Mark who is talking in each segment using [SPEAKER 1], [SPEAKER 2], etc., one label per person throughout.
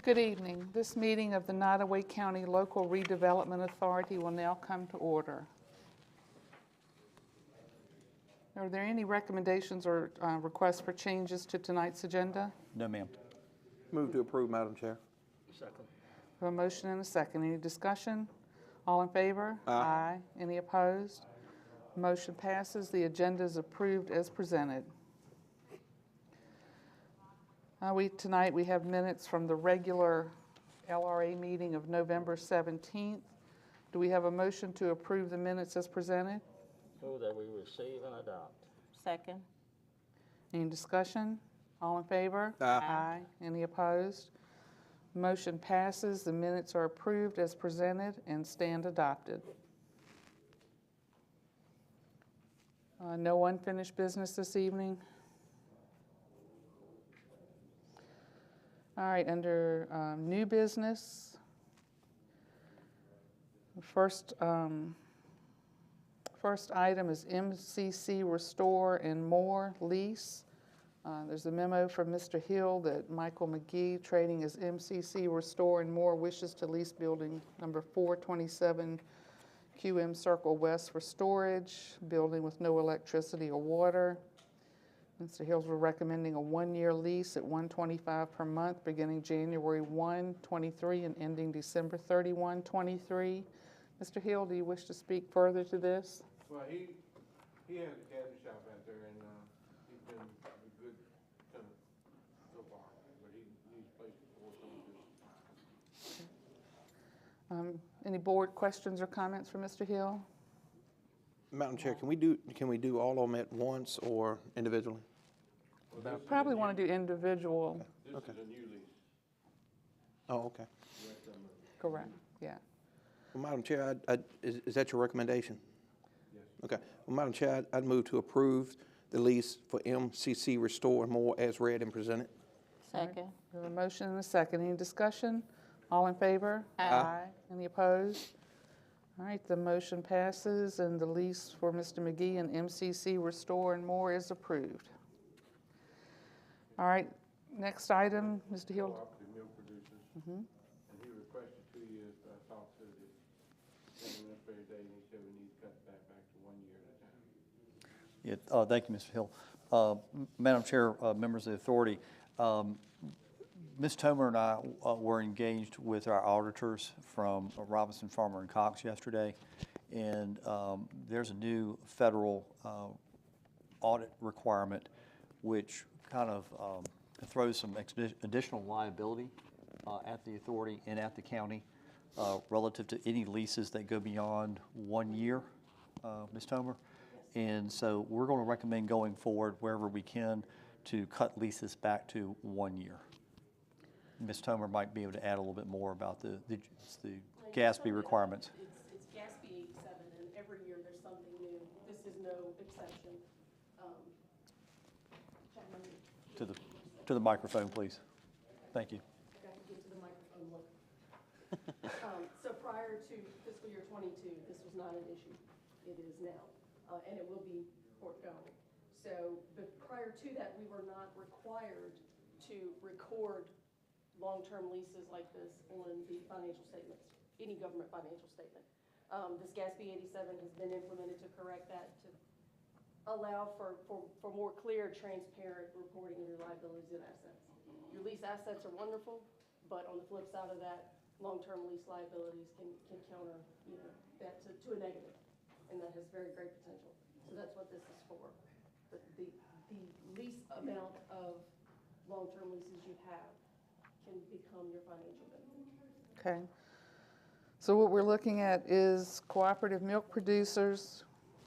[SPEAKER 1] Good evening. This meeting of the Nottoway County Local Redevelopment Authority will now come to order. Are there any recommendations or requests for changes to tonight's agenda?
[SPEAKER 2] No, ma'am.
[SPEAKER 3] Move to approve, Madam Chair.
[SPEAKER 2] Second.
[SPEAKER 1] We have a motion and a second. Any discussion? All in favor?
[SPEAKER 3] Aye.
[SPEAKER 1] Any opposed? Motion passes. The agenda is approved as presented. Tonight we have minutes from the regular LRA meeting of November 17th. Do we have a motion to approve the minutes as presented?
[SPEAKER 4] Move that we receive and adopt.
[SPEAKER 5] Second.
[SPEAKER 1] Any discussion? All in favor?
[SPEAKER 3] Aye.
[SPEAKER 1] Any opposed? Motion passes. The minutes are approved as presented and stand adopted. No unfinished business this evening? All right, under new business, first item is MCC Restore and More lease. There's a memo from Mr. Hill that Michael McGee, trading as MCC Restore and More, wishes to lease building number 427 QM Circle West for storage, building with no electricity or water. Mr. Hills were recommending a one-year lease at $125 per month, beginning January 1, 23 and ending December 31, 23. Mr. Hill, do you wish to speak further to this?
[SPEAKER 6] Well, he has a cabin shop out there, and he's been a good tenant so far, but he needs a place for some.
[SPEAKER 1] Any board questions or comments for Mr. Hill?
[SPEAKER 3] Madam Chair, can we do all of them at once or individually?
[SPEAKER 1] Probably want to do individual.
[SPEAKER 6] This
[SPEAKER 3] Okay.
[SPEAKER 6] is a new lease.
[SPEAKER 3] Oh, okay.
[SPEAKER 1] Correct, yeah.
[SPEAKER 3] Well, Madam Chair, is that your recommendation?
[SPEAKER 6] Yes.
[SPEAKER 3] Okay. Well, Madam Chair, I'd move to approve the lease for MCC Restore and More as read and presented.
[SPEAKER 5] Second.
[SPEAKER 1] We have a motion and a second. Any discussion? All in favor?
[SPEAKER 5] Aye.
[SPEAKER 1] Any opposed? All right, the motion passes and the lease for Mr. McGee and MCC Restore and More is approved. All right, next item, Mr. Hill.
[SPEAKER 6] Cooperative milk producers, and he requested 2 years, but I talked to the administrator today, and he said we need to cut that back to 1 year at a time.
[SPEAKER 2] Yeah, thank you, Mr. Hill. Madam Chair, members of the authority, Ms. Tomer and I were engaged with our auditors from Robinson, Farmer, and Cox yesterday, and there's a new federal audit requirement which kind of throws some additional liability at the authority and at the county relative to any leases that go beyond 1 year, Ms. Tomer. And so we're going to recommend going forward wherever we can to cut leases back to 1 year. Ms. Tomer might be able to add a little bit more about the GASB requirements.
[SPEAKER 7] It's GASB 87, and every year there's something new. This is no exception.
[SPEAKER 2] To the microphone, please. Thank you.
[SPEAKER 7] I got to get to the microphone. Look. So prior to fiscal year 22, this was not an issue. It is now, and it will be forthcoming. So, but prior to that, we were not required to record long-term leases like this on the financial statements, any government financial statement. This GASB 87 has been implemented to correct that, to allow for more clear, transparent reporting of your liabilities and assets. Your lease assets are wonderful, but on the flip side of that, long-term lease liabilities can counter, that to a negative, and that has very great potential. So that's what this is for. The lease amount of long-term leases you have can become your financial benefit.
[SPEAKER 1] Okay. So what we're looking at is cooperative milk producers,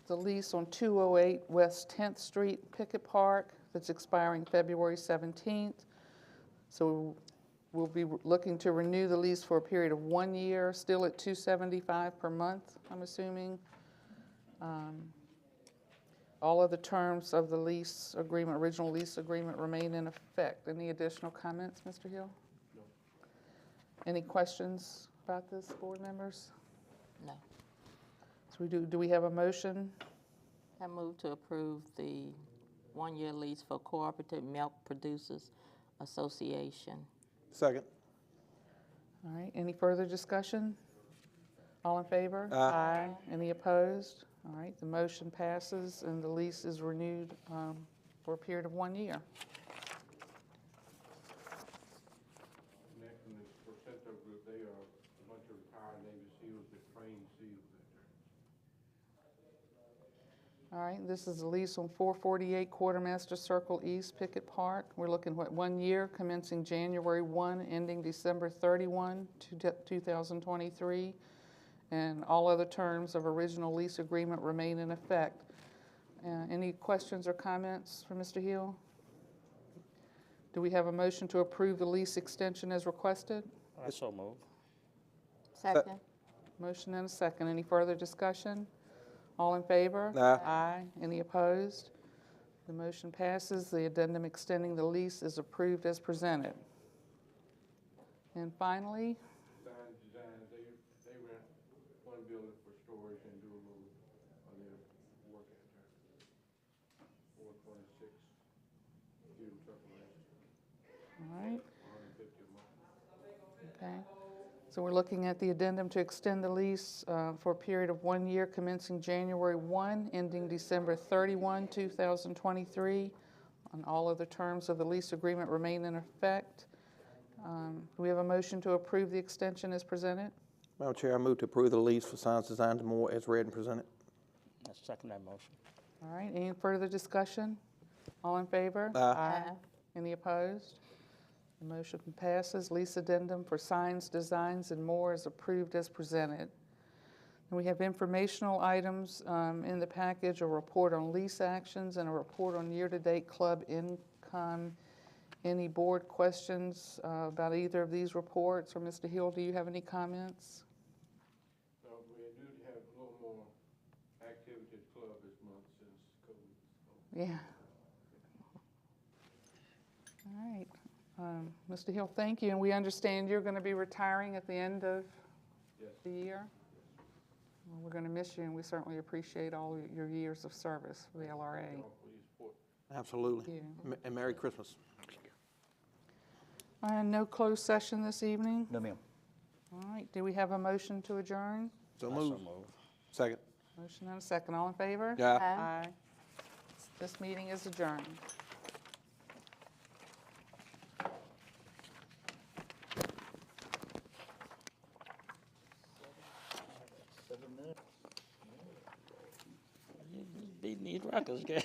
[SPEAKER 1] the lease on 208 West 10th Street, Pickett Park, that's expiring February 17th. So we'll be looking to renew the lease for a period of 1 year, still at $275 per month, I'm assuming. All of the terms of the lease agreement, original lease agreement, remain in effect. Any additional comments, Mr. Hill?
[SPEAKER 6] No.
[SPEAKER 1] Any questions about this, board members?
[SPEAKER 5] No.
[SPEAKER 1] So do we have a motion?
[SPEAKER 5] I move to approve the 1 year lease for Cooperative Milk Producers Association.
[SPEAKER 3] Second.
[SPEAKER 1] All right, any further discussion? All in favor?
[SPEAKER 3] Aye.
[SPEAKER 1] Any opposed? All right, the motion passes and the lease is renewed for a period of 1 year.
[SPEAKER 6] Next one is for Cento Group. They are a bunch of retired Navy SEALs that train SEALs out there.
[SPEAKER 1] All right, this is a lease on 448 Quartermaster Circle East, Pickett Park. We're looking at 1 year, commencing January 1, ending December 31, 2023, and all other terms of original lease agreement remain in effect. Any questions or comments for Mr. Hill? Do we have a motion to approve the lease extension as requested?
[SPEAKER 4] I so move.
[SPEAKER 5] Second.
[SPEAKER 1] Motion and a second. Any further discussion? All in favor?
[SPEAKER 3] Aye.
[SPEAKER 1] Any opposed? The motion passes. The addendum extending the lease is approved as presented. And finally,
[SPEAKER 6] Designs, they rent one building for storage and do a little of their work out there. 426 fuel truck arrest,
[SPEAKER 1] all right,
[SPEAKER 6] 150 a month.
[SPEAKER 1] okay. So we're looking at the addendum to extend the lease for a period of 1 year commencing January 1, ending December 31, 2023. On all other terms of the lease agreement remain in effect. Do we have a motion to approve the extension as presented?
[SPEAKER 3] Madam Chair, I move to approve the lease for Signs Designs and More as read and presented.
[SPEAKER 4] I second that motion.
[SPEAKER 1] All right, any further discussion? All in favor?
[SPEAKER 3] Aye.
[SPEAKER 1] Any opposed? The motion passes. Lease addendum for Signs, Designs, and More is approved as presented. And we have informational items in the package, a report on lease actions and a report on year-to-date club income. Any board questions about either of these reports? Or Mr. Hill, do you have any comments?
[SPEAKER 6] So we do have a little more activity at the club this month since COVID. So
[SPEAKER 1] Yeah. All right. Mr. Hill, thank you. And we understand you're going to be retiring at the end of
[SPEAKER 6] Yes.
[SPEAKER 1] the year? Well, we're going to miss you, and we certainly appreciate all your years of service for the LRA.
[SPEAKER 6] Thank y'all for your support.
[SPEAKER 3] Absolutely.
[SPEAKER 1] Thank you.
[SPEAKER 3] And Merry Christmas.
[SPEAKER 1] No closed session this evening?
[SPEAKER 2] No, ma'am.
[SPEAKER 1] All right. Do we have a motion to adjourn?
[SPEAKER 3] So
[SPEAKER 4] I
[SPEAKER 3] move.
[SPEAKER 4] so move.
[SPEAKER 3] Second.
[SPEAKER 1] Motion and a second. All in favor?
[SPEAKER 3] Aye.
[SPEAKER 1] Aye. This meeting is adjourned.
[SPEAKER 4] Beating these records, guys.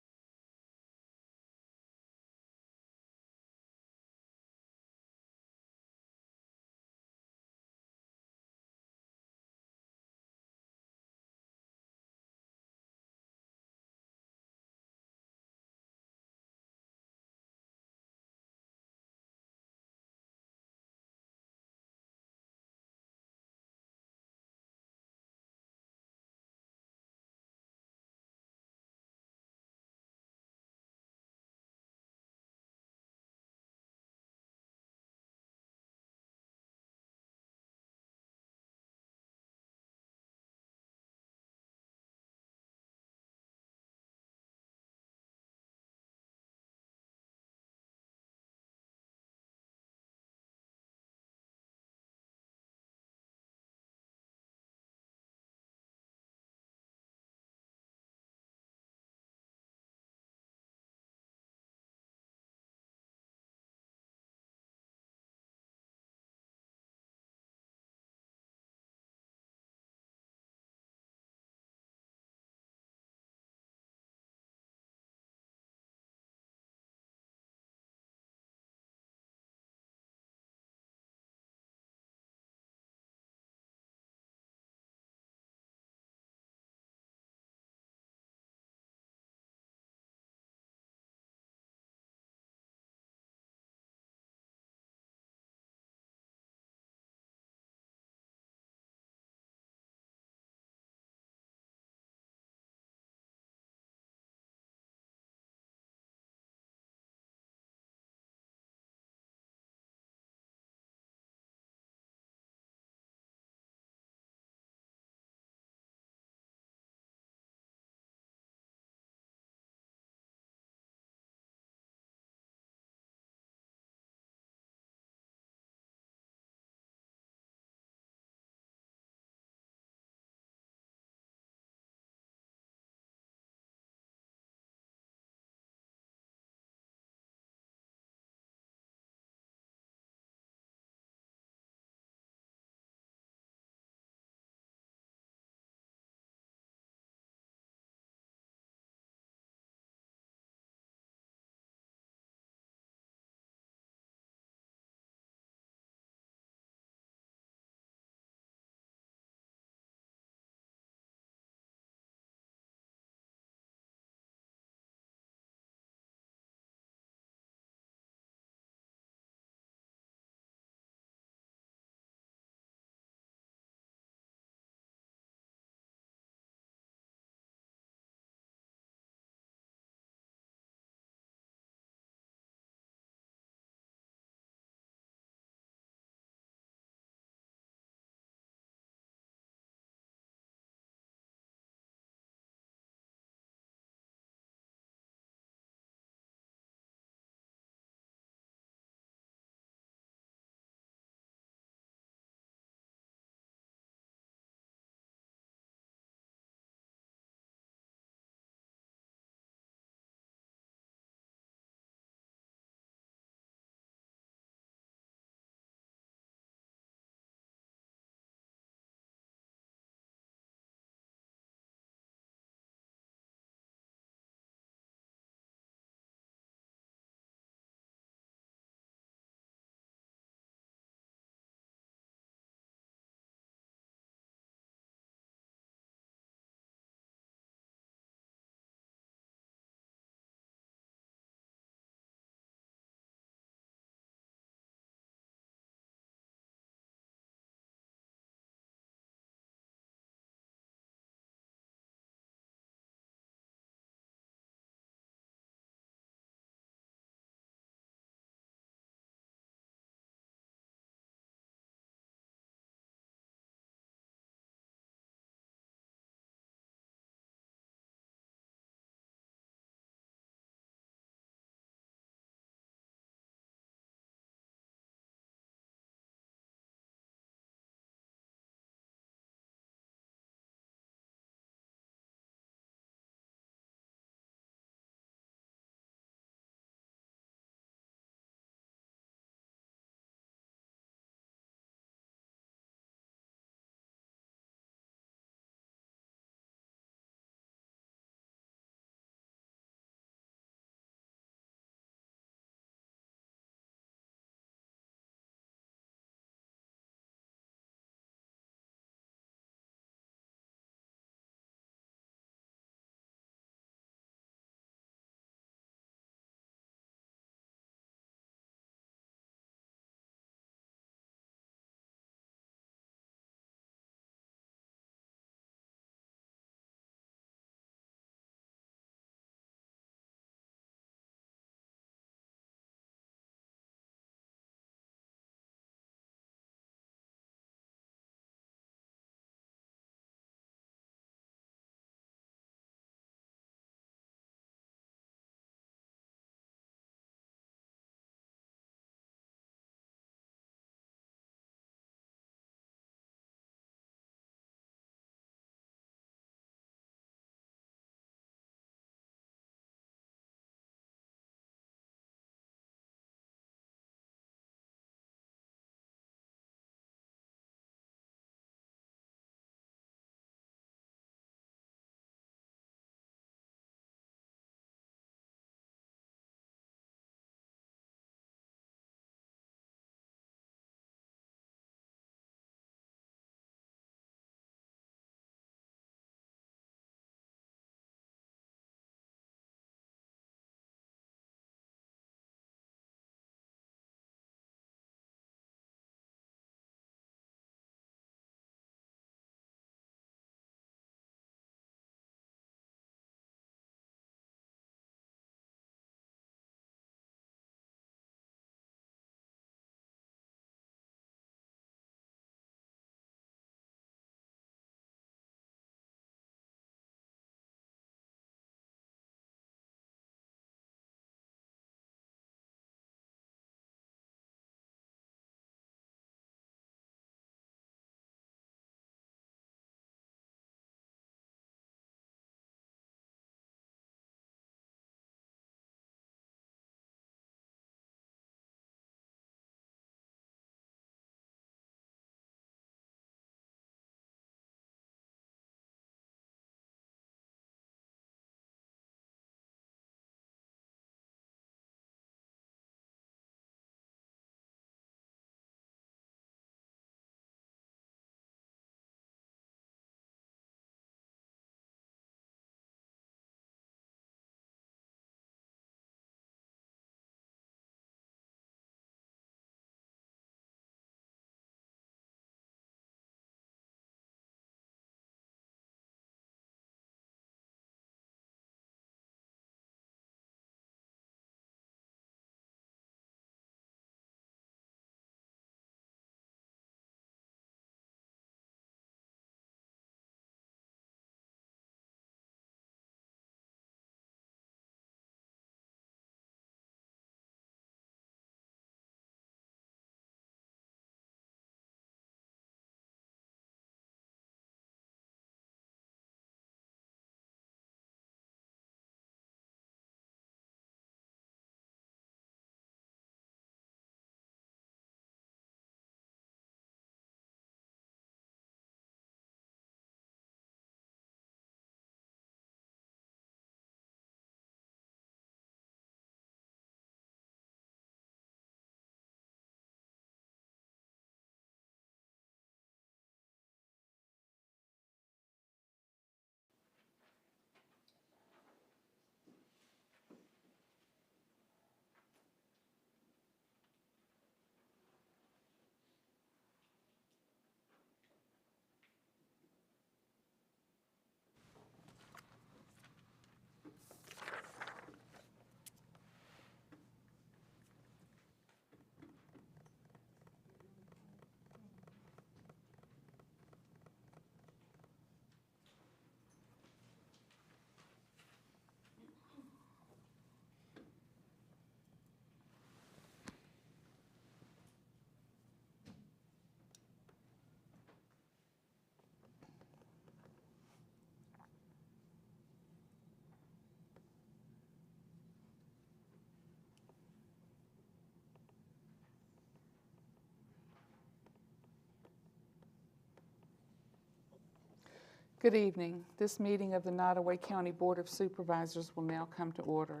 [SPEAKER 1] Good evening. This meeting of the Nottoway County Board of Supervisors will now come to order.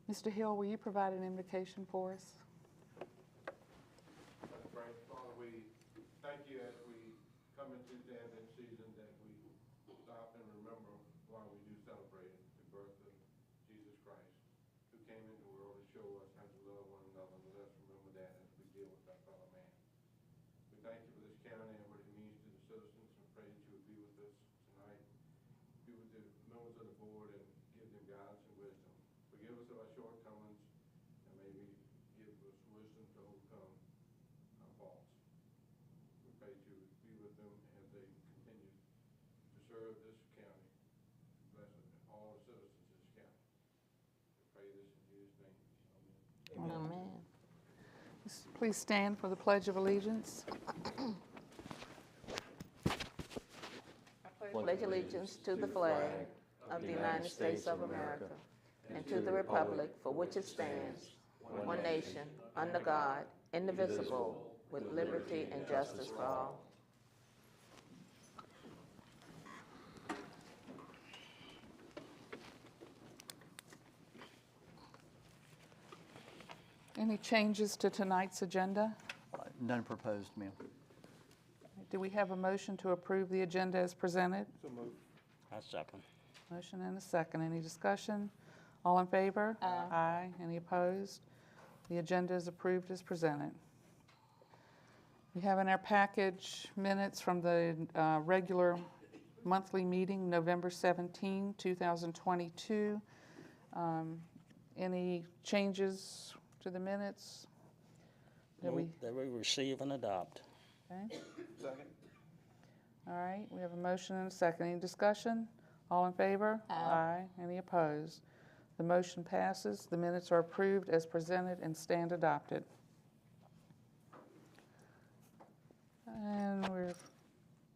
[SPEAKER 1] Mr. Hill, will you provide an invocation for us?
[SPEAKER 6] Let's pray. Father, we thank you as we come into the Advent season that we stop and remember why we do celebrate the birth of Jesus Christ, who came into the world to show us how to love one another. Let us remember that as we deal with our fellow man. We thank you for this county and what it means to the citizens, and pray that you would be with us tonight. Be with the members of the board and give them guidance and wisdom. Forgive us of our shortcomings and maybe give us wisdom to overcome our faults. We pray that you would be with them as they continue to serve this county. Bless all the citizens of this county. We pray this in Jesus' name. Amen.
[SPEAKER 5] Amen.
[SPEAKER 1] Please stand for the Pledge of Allegiance.
[SPEAKER 5] Pledge allegiance to the flag of the United States of America and to the republic for which it stands, one nation, under God, indivisible, with liberty and justice for all.
[SPEAKER 1] Any changes to tonight's agenda?
[SPEAKER 2] None proposed, ma'am.
[SPEAKER 1] Do we have a motion to approve the agenda as presented?
[SPEAKER 4] I second.
[SPEAKER 1] Motion and a second. Any discussion? All in favor? Aye. Aye. Any opposed? The agenda is approved as presented. We have in our package minutes from the regular monthly meeting, November 17, 2022. Any changes to the minutes? That
[SPEAKER 4] Move that we receive and adopt.
[SPEAKER 1] Okay.
[SPEAKER 3] Second.
[SPEAKER 1] All right, we have a motion and a second. Any discussion? All in favor? Aye. Any opposed? The motion passes. The minutes are approved as presented and stand adopted. And we're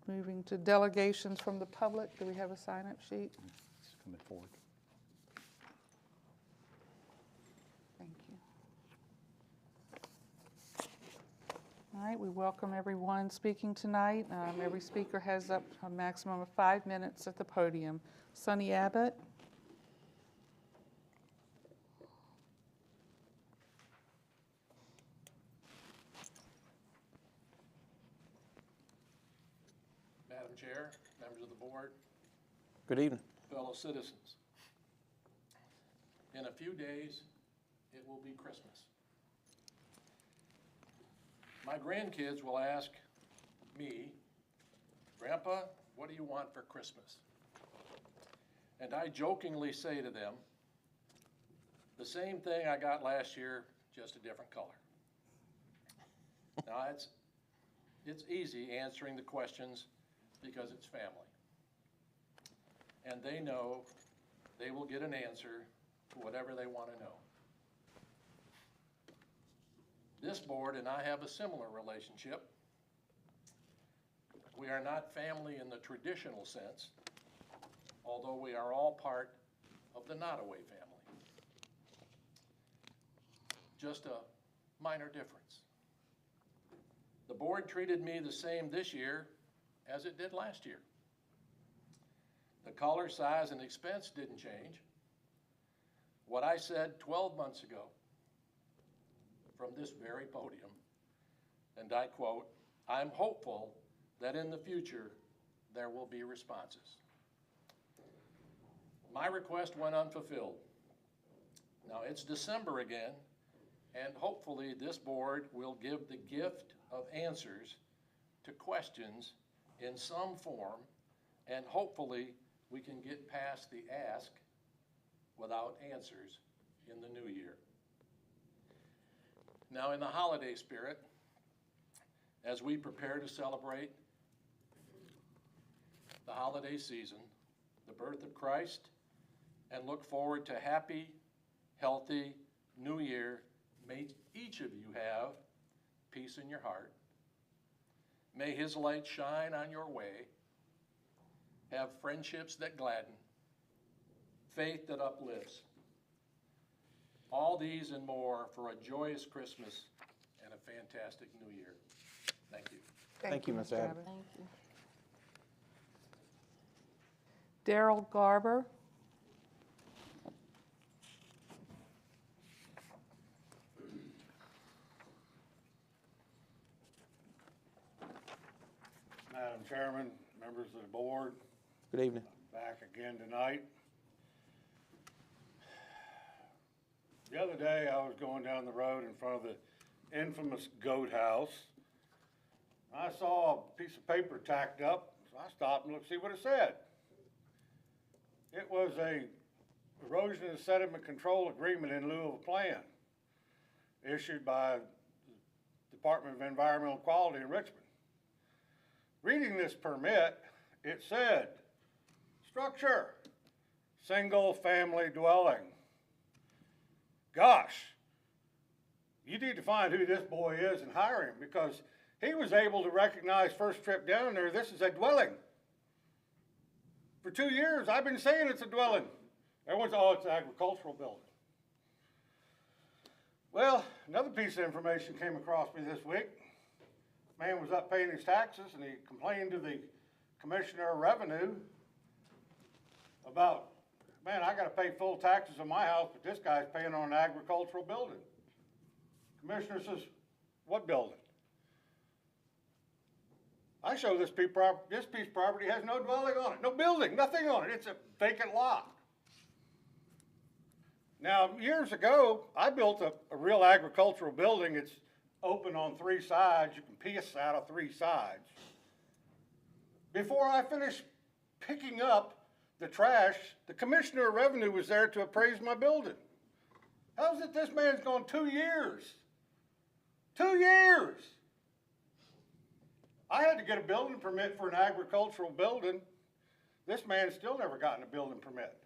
[SPEAKER 1] moving to delegations from the public. Do we have a sign-up sheet?
[SPEAKER 2] It's coming forward.
[SPEAKER 1] Thank you. All right, we welcome everyone speaking tonight. Every speaker has up a maximum of 5 minutes at the podium. Sonny Abbott.
[SPEAKER 8] Madam Chair, members of the board,
[SPEAKER 3] Good evening.
[SPEAKER 8] fellow citizens. In a few days, it will be Christmas. My grandkids will ask me, Grandpa, what do you want for Christmas? And I jokingly say to them, the same thing I got last year, just a different color. Now, it's easy answering the questions because it's family. And they know they will get an answer to whatever they want to know. This board and I have a similar relationship. We are not family in the traditional sense, although we are all part of the Nottoway family. Just a minor difference. The board treated me the same this year as it did last year. The color, size, and expense didn't change. What I said 12 months ago from this very podium, and I quote, "I'm hopeful that in the future there will be responses." My request went unfulfilled. Now it's December again, and hopefully this board will give the gift of answers to questions in some form, and hopefully we can get past the ask without answers in the new year. Now, in the holiday spirit, as we prepare to celebrate the holiday season, the birth of Christ, and look forward to happy, healthy New Year, may each of you have peace in your heart. May His light shine on your way. Have friendships that gladden, faith that uplifts. All these and more for a joyous Christmas and a fantastic New Year. Thank you.
[SPEAKER 3] Thank you, Ms. Abbott.
[SPEAKER 5] Thank you.
[SPEAKER 1] Daryl Garber.
[SPEAKER 9] Madam Chairman, members of the board,
[SPEAKER 3] Good evening.
[SPEAKER 9] back again tonight. The other day, I was going down the road in front of the infamous goat house. I saw a piece of paper tacked up, so I stopped and looked to see what it said. It was a erosion and sediment control agreement in lieu of a plan issued by the Department of Environmental Quality in Richmond. Reading this permit, it said, structure, single-family dwelling. Gosh, you need to find who this boy is and hire him, because he was able to recognize first trip down there, this is a dwelling. For 2 years, I've been saying it's a dwelling. Everyone's, oh, it's an agricultural building. Well, another piece of information came across me this week. Man was up paying his taxes, and he complained to the Commissioner of Revenue about, man, I gotta pay full taxes on my house, but this guy's paying on an agricultural building. Commissioner says, what building? I show this piece of property has no dwelling on it, no building, nothing on it. It's a vacant lot. Now, years ago, I built a real agricultural building. It's open on 3 sides. You can piss out of 3 sides. Before I finished picking up the trash, the Commissioner of Revenue was there to appraise my building. How's it this man's gone 2 years? 2 years! I had to get a building permit for an agricultural building. This man's still never gotten a building permit.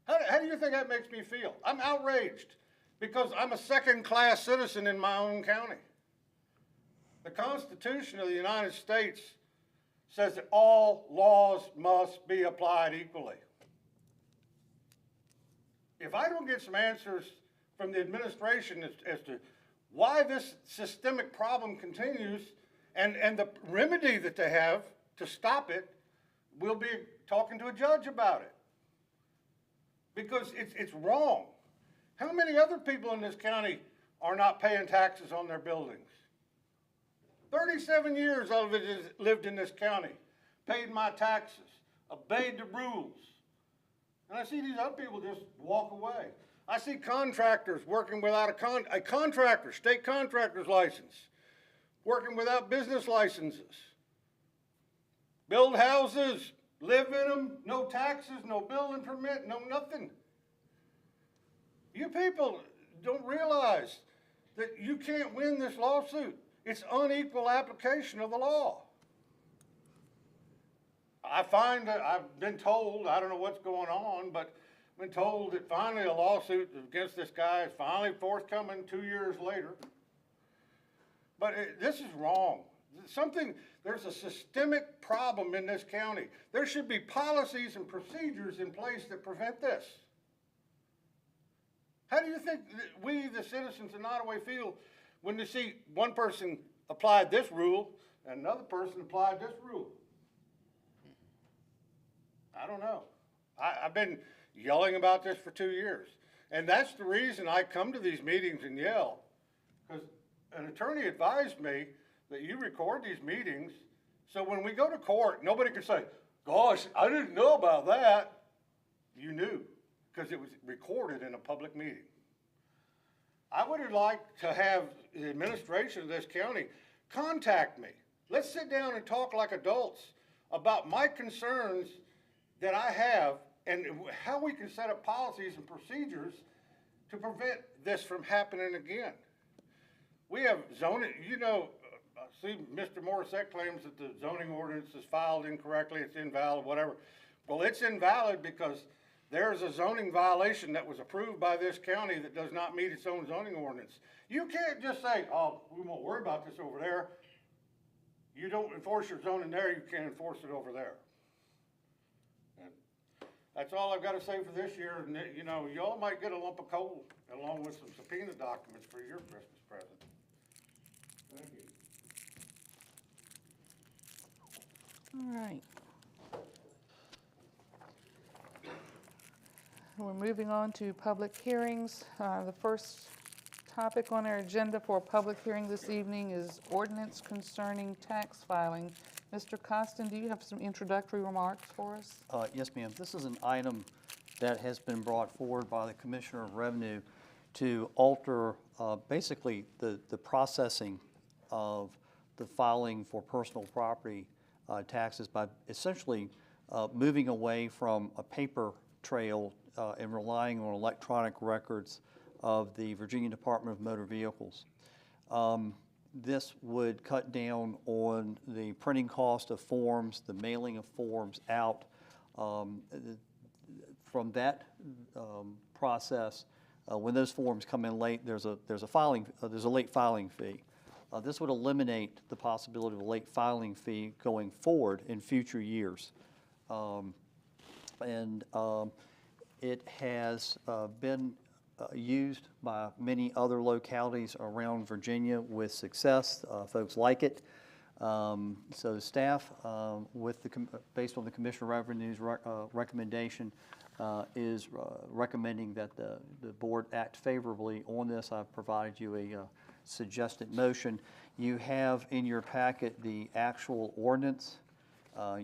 [SPEAKER 9] How do you think that makes me feel? I'm outraged because I'm a second-class citizen in my own county. The Constitution of the United States says that all laws must be applied equally. If I don't get some answers from the administration as to why this systemic problem continues and the remedy that they have to stop it, we'll be talking to a judge about it. Because it's wrong. How many other people in this county are not paying taxes on their buildings? 37 years I've lived in this county, paid my taxes, obeyed the rules. And I see these other people just walk away. I see contractors working without a contractor, state contractor's license, working without business licenses. Build houses, live in them, no taxes, no building permit, no nothing. You people don't realize that you can't win this lawsuit. It's unequal application of the law. I find that I've been told, I don't know what's going on, but I've been told that finally a lawsuit against this guy is finally forthcoming 2 years later. But this is wrong. There's a systemic problem in this county. There should be policies and procedures in place that prevent this. How do you think that we, the citizens of Nottoway, feel when they see one person applied this rule and another person applied this rule? I don't know. I've been yelling about this for 2 years. And that's the reason I come to these meetings and yell. Because an attorney advised me that you record these meetings so when we go to court, nobody can say, gosh, I didn't know about that. You knew, because it was recorded in a public meeting. I would like to have the administration of this county contact me. Let's sit down and talk like adults about my concerns that I have and how we can set up policies and procedures to prevent this from happening again. We have zoning, you know, see Mr. Morissette claims that the zoning ordinance is filed incorrectly, it's invalid, whatever. Well, it's invalid because there's a zoning violation that was approved by this county that does not meet its own zoning ordinance. You can't just say, oh, we won't worry about this over there. You don't enforce your zoning there, you can't enforce it over there. And that's all I've got to say for this year. And you know, y'all might get a lump of coal along with some subpoena documents for your Christmas present. Thank you.
[SPEAKER 1] All right. We're moving on to public hearings. The first topic on our agenda for a public hearing this evening is ordinance concerning tax filing. Mr. Costin, do you have some introductory remarks for us?
[SPEAKER 2] Yes, ma'am. This is an item that has been brought forward by the Commissioner of Revenue to alter basically the processing of the filing for personal property taxes by essentially moving away from a paper trail and relying on electronic records of the Virginia Department of Motor Vehicles. This would cut down on the printing cost of forms, the mailing of forms out. From that process, when those forms come in late, there's a late filing fee. This would eliminate the possibility of a late filing fee going forward in future years. It has been used by many other localities around Virginia with success. Folks like it. So staff, based on the Commissioner of Revenue's recommendation, is recommending that the board act favorably on this. I've provided you a suggested motion. You have in your packet the actual ordinance.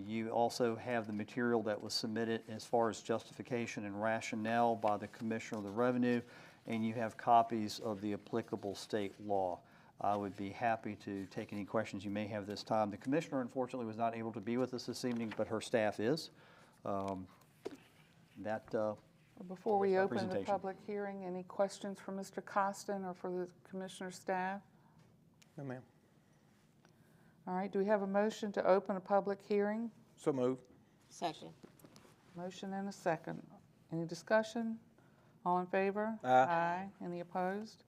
[SPEAKER 2] You also have the material that was submitted as far as justification and rationale by the Commissioner of the Revenue, and you have copies of the applicable state law. I would be happy to take any questions you may have this time. The Commissioner, unfortunately, was not able to be with us this evening, but her staff is.
[SPEAKER 1] Before we open the
[SPEAKER 2] presentation.
[SPEAKER 1] public hearing, any questions for Mr. Costin or for the Commissioner's staff?
[SPEAKER 3] No, ma'am.
[SPEAKER 1] All right, do we have a motion to open a public hearing?
[SPEAKER 3] So moved.
[SPEAKER 5] Second.
[SPEAKER 1] Motion and a second. Any discussion? All in favor?
[SPEAKER 3] Aye.
[SPEAKER 1] Any opposed?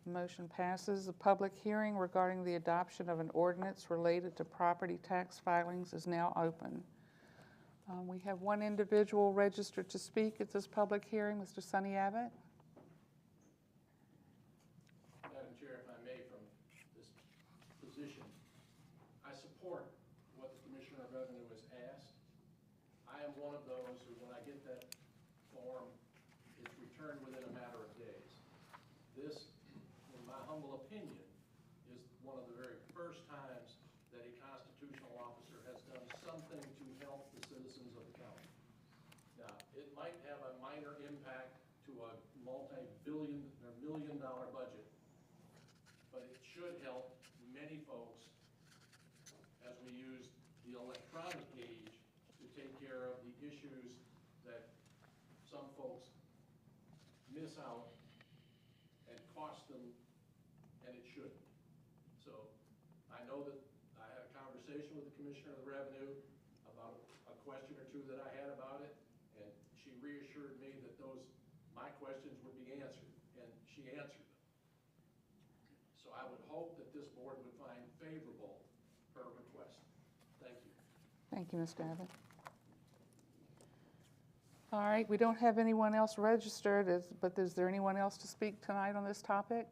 [SPEAKER 1] Motion passes. The public hearing regarding the adoption of an ordinance related to property tax filings is now open. We have one individual registered to speak at this public hearing, Mr. Sonny Abbott.
[SPEAKER 8] Madam Chair, if I may, from this position, I support what the Commissioner of Revenue has asked. I am one of those who, when I get that form, it's returned within a matter of days. This, in my humble opinion, is one of the very first times that a constitutional officer has done something to help the citizens of the county. Now, it might have a minor impact to a multi-billion or million-dollar budget, but it should help many folks as we use the electronic age to take care of the issues that some folks miss out and cost them, and it shouldn't. So I know that I had a conversation with the Commissioner of the Revenue about a question or two that I had about it, and she reassured me that my questions would be answered, and she answered them. So I would hope that this board would find favorable her request. Thank you.
[SPEAKER 1] Thank you, Mr. Abbott. All right, we don't have anyone else registered, but is there anyone else to speak tonight on this topic?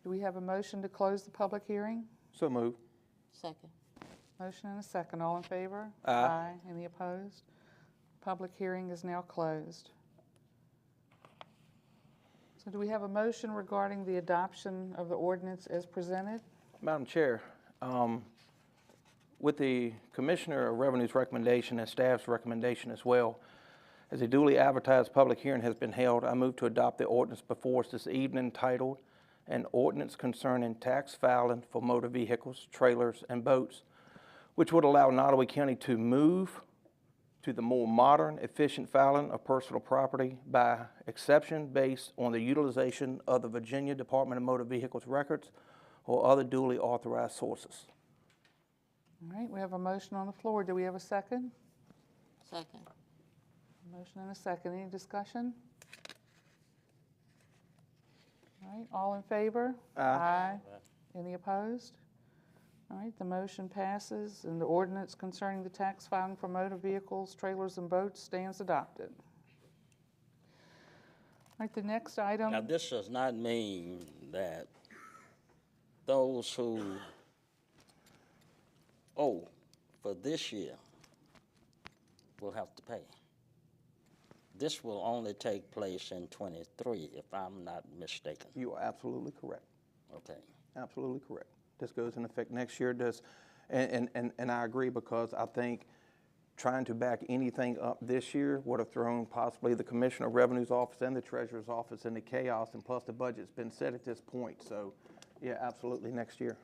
[SPEAKER 1] Do we have a motion to close the public hearing?
[SPEAKER 3] So moved.
[SPEAKER 5] Second.
[SPEAKER 1] Motion and a second. All in favor?
[SPEAKER 3] Aye.
[SPEAKER 1] Any opposed? Public hearing is now closed. So do we have a motion regarding the adoption of the ordinance as presented?
[SPEAKER 3] Madam Chair, with the Commissioner of Revenue's recommendation and staff's recommendation as well, as a duly advertised public hearing has been held, I move to adopt the ordinance before us this evening titled, "An Ordinance Concerning Tax Filing for Motor Vehicles, Trailers, and Boats," which would allow Nottoway County to move to the more modern, efficient filing of personal property by exception based on the utilization of the Virginia Department of Motor Vehicles records or other duly authorized sources.
[SPEAKER 1] All right, we have a motion on the floor. Do we have a second?
[SPEAKER 5] Second.
[SPEAKER 1] Motion and a second. Any discussion? All right, all in favor? Aye. Any opposed? All right, the motion passes, and the ordinance concerning the tax filing for motor vehicles, trailers, and boats stands adopted. All right, the next item.
[SPEAKER 4] Now, this does not mean that those who owe for this year will have to pay. this will only take place in '23, if I'm not mistaken.
[SPEAKER 3] You are absolutely correct.
[SPEAKER 4] Okay.
[SPEAKER 3] Absolutely correct. This goes in effect next year. And I agree, because I think trying to back anything up this year would have thrown possibly the Commissioner of Revenue's office and the Treasurer's office into chaos, and plus the budget's been set at this point. So, yeah, absolutely next year.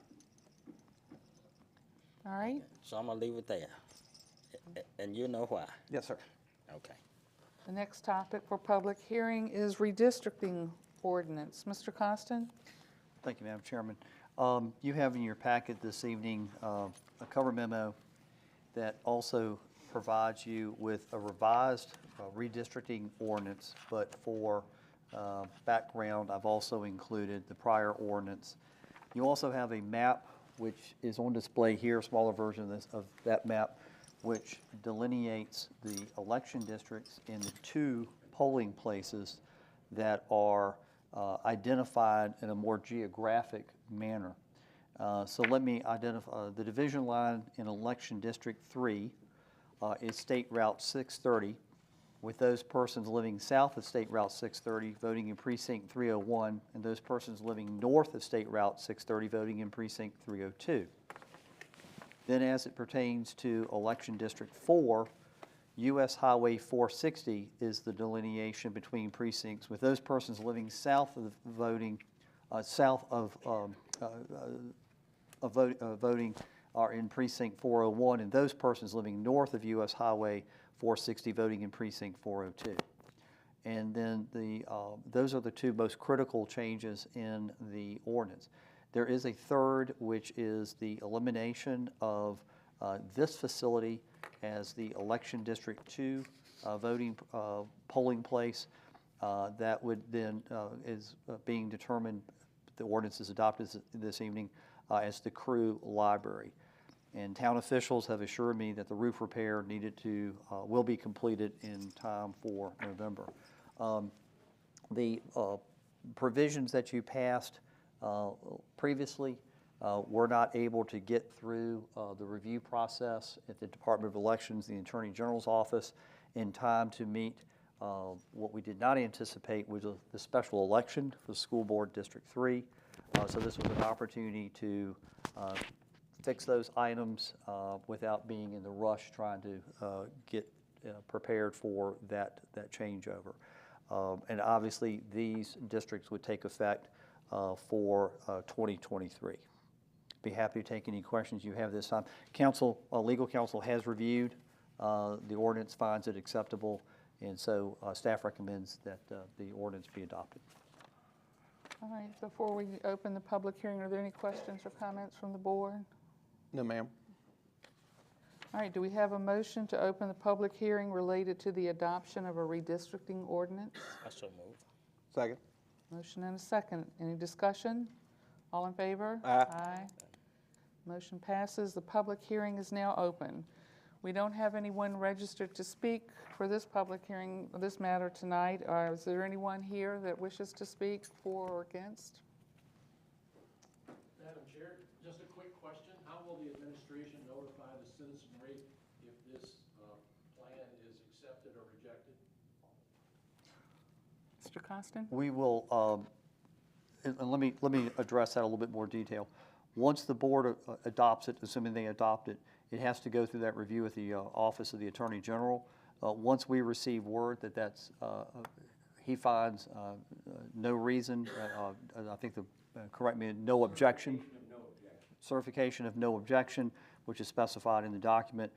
[SPEAKER 1] All right.
[SPEAKER 4] So I'm gonna leave it there. And you know why.
[SPEAKER 3] Yes, sir.
[SPEAKER 4] Okay.
[SPEAKER 1] The next topic for public hearing is redistricting ordinance. Mr. Constant?
[SPEAKER 2] Thank you, Madam Chairman. You have in your packet this evening a cover memo that also provides you with a revised redistricting ordinance, but for background, I've also included the prior ordinance. You also have a map which is on display here, a smaller version of that map, which delineates the election districts in the 2 polling places that are identified in a more geographic manner. So let me identify the division line in election district 3 is State Route 630, with those persons living south of State Route 630 voting in precinct 301, and those persons living north of State Route 630 voting in precinct 302. Then as it pertains to election district 4, US Highway 460 is the delineation between precincts, with those persons living south of voting, voting are in precinct 401, and those persons living north of US Highway 460 voting in precinct 402. And then those are the 2 most critical changes in the ordinance. There is a third, which is the elimination of this facility as the election district 2 voting polling place. That would then is being determined, the ordinance is adopted this evening, as the Crew Library. And town officials have assured me that the roof repair needed to will be completed in time for November. The provisions that you passed previously were not able to get through the review process at the Department of Elections, the Attorney General's office, in time to meet what we did not anticipate was the special election for School Board District 3. So this was an opportunity to fix those items without being in the rush trying to get prepared for that changeover. And obviously, these districts would take effect for 2023. Be happy to take any questions you have this time. Council, legal counsel has reviewed the ordinance, finds it acceptable, and so staff recommends that the ordinance be adopted.
[SPEAKER 1] All right, before we open the public hearing, are there any questions or comments from the board?
[SPEAKER 3] No, ma'am.
[SPEAKER 1] All right, do we have a motion to open the public hearing related to the adoption of a redistricting ordinance?
[SPEAKER 4] I so move.
[SPEAKER 3] Second.
[SPEAKER 1] Motion and a second. Any discussion? All in favor?
[SPEAKER 3] Aye.
[SPEAKER 1] Aye. Motion passes. The public hearing is now open. We don't have anyone registered to speak for this public hearing, this matter tonight. Is there anyone here that wishes to speak for or against?
[SPEAKER 8] Madam Chair, just a quick question. How will the administration notify the citizenry if this plan is accepted or rejected?
[SPEAKER 1] Mr. Costin?
[SPEAKER 2] We will, and let me address that in a little bit more detail. Once the board adopts it, assuming they adopt it, it has to go through that review at the Office of the Attorney General. Once we receive word that he finds no reason, I think correct me, no objection. Certification of no objection, which is specified in the document,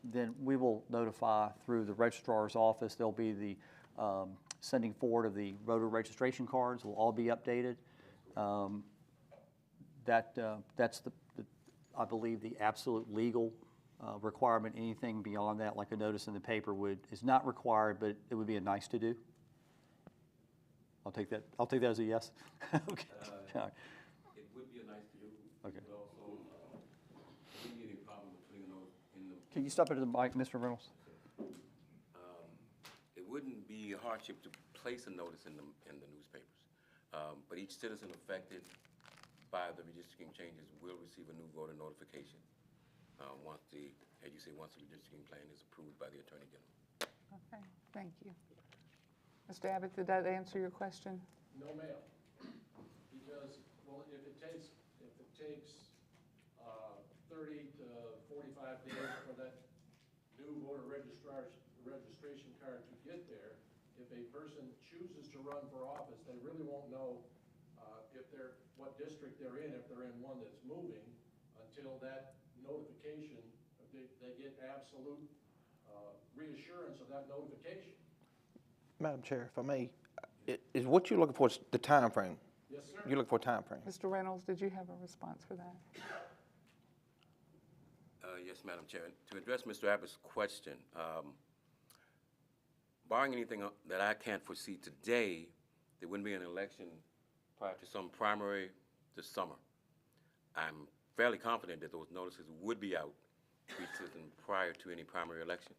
[SPEAKER 2] then we will notify through the registrar's office. There'll be the sending forward of the voter registration cards will all be updated. That's I believe the absolute legal requirement. Anything beyond that, like a notice in the paper, is not required, but it would be a nice to do. I'll take that as a yes. Okay.
[SPEAKER 10] It would be a nice to do.
[SPEAKER 2] Okay.
[SPEAKER 10] But also, we need a problem with putting those in the.
[SPEAKER 2] Can you step into the mic, Mr. Reynolds?
[SPEAKER 10] It wouldn't be a hardship to place a notice in the newspapers, but each citizen affected by the redistricting changes will receive a new voter notification once the redistricting plan is approved by the Attorney General.
[SPEAKER 1] Okay, thank you. Mr. Abbott, did that answer your question?
[SPEAKER 8] No, ma'am. Because, well, if it takes 30 to 45 days for that new voter registration card to get there, if a person chooses to run for office, they really won't know what district they're in, if they're in one that's moving, until that notification, they get absolute reassurance of that notification.
[SPEAKER 3] Madam Chair, if I may, is what you're looking for is the time frame?
[SPEAKER 8] Yes, sir.
[SPEAKER 3] You're looking for a time frame?
[SPEAKER 1] Mr. Reynolds, did you have a response for that?
[SPEAKER 10] Yes, Madam Chair. To address Mr. Abbott's question, barring anything that I can't foresee today, there wouldn't be an election prior to some primary this summer. I'm fairly confident that those notices would be out prior to any primary election,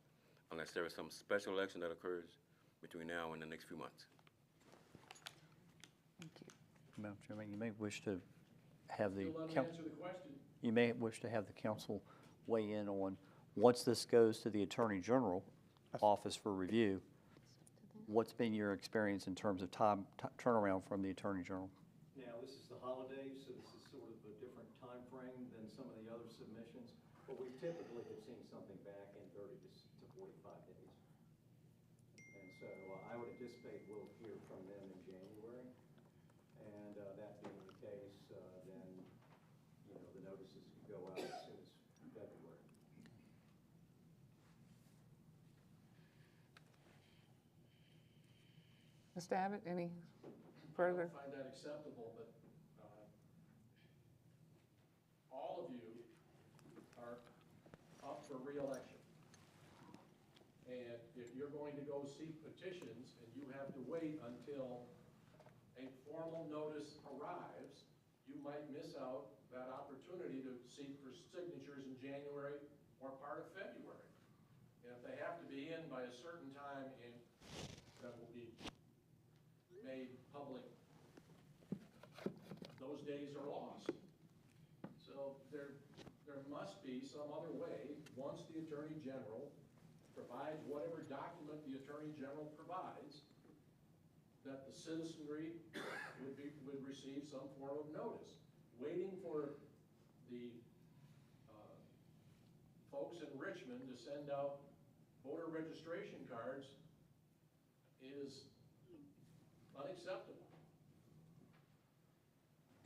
[SPEAKER 10] unless there is some special election that occurs between now and the next few months.
[SPEAKER 1] Thank you.
[SPEAKER 2] Madam Chairman, you may wish to have the
[SPEAKER 8] Still let me answer the question.
[SPEAKER 2] you may wish to have the council weigh in on, once this goes to the Attorney General office for review, what's been your experience in terms of turnaround from the Attorney General?
[SPEAKER 11] Now, this is the holidays, so this is sort of a different time frame than some of the other submissions, but we typically have seen something back in 30 to 45 days. And so I would anticipate we'll hear from them in January, and that being the case, then, you know, the notices could go out as soon as February.
[SPEAKER 1] Mr. Abbott, any further?
[SPEAKER 8] I don't find that acceptable, but all of you are up for re-election. And if you're going to go seek petitions and you have to wait until a formal notice arrives, you might miss out that opportunity to seek for signatures in January or part of February. And if they have to be in by a certain time that will be made public, those days are lost. So there must be some other way, once the Attorney General provides whatever document the Attorney General provides, that the citizenry would receive some form of notice. Waiting for the folks in Richmond to send out voter registration cards is unacceptable.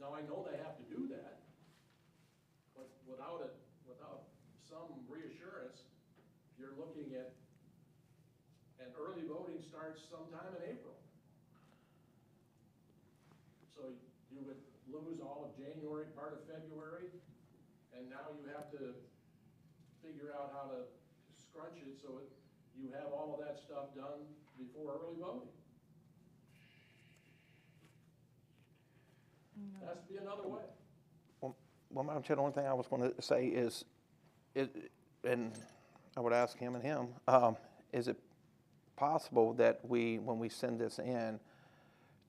[SPEAKER 8] Now, I know they have to do that, but without some reassurance, you're looking at, and early voting starts sometime in April. So you would lose all of January, part of February, and now you have to figure out how to scrunch it so you have all of that stuff done before early voting. There has to be another way.
[SPEAKER 3] Well, Madam Chair, the only thing I was going to say is, and I would ask him and him, is it possible that when we send this in,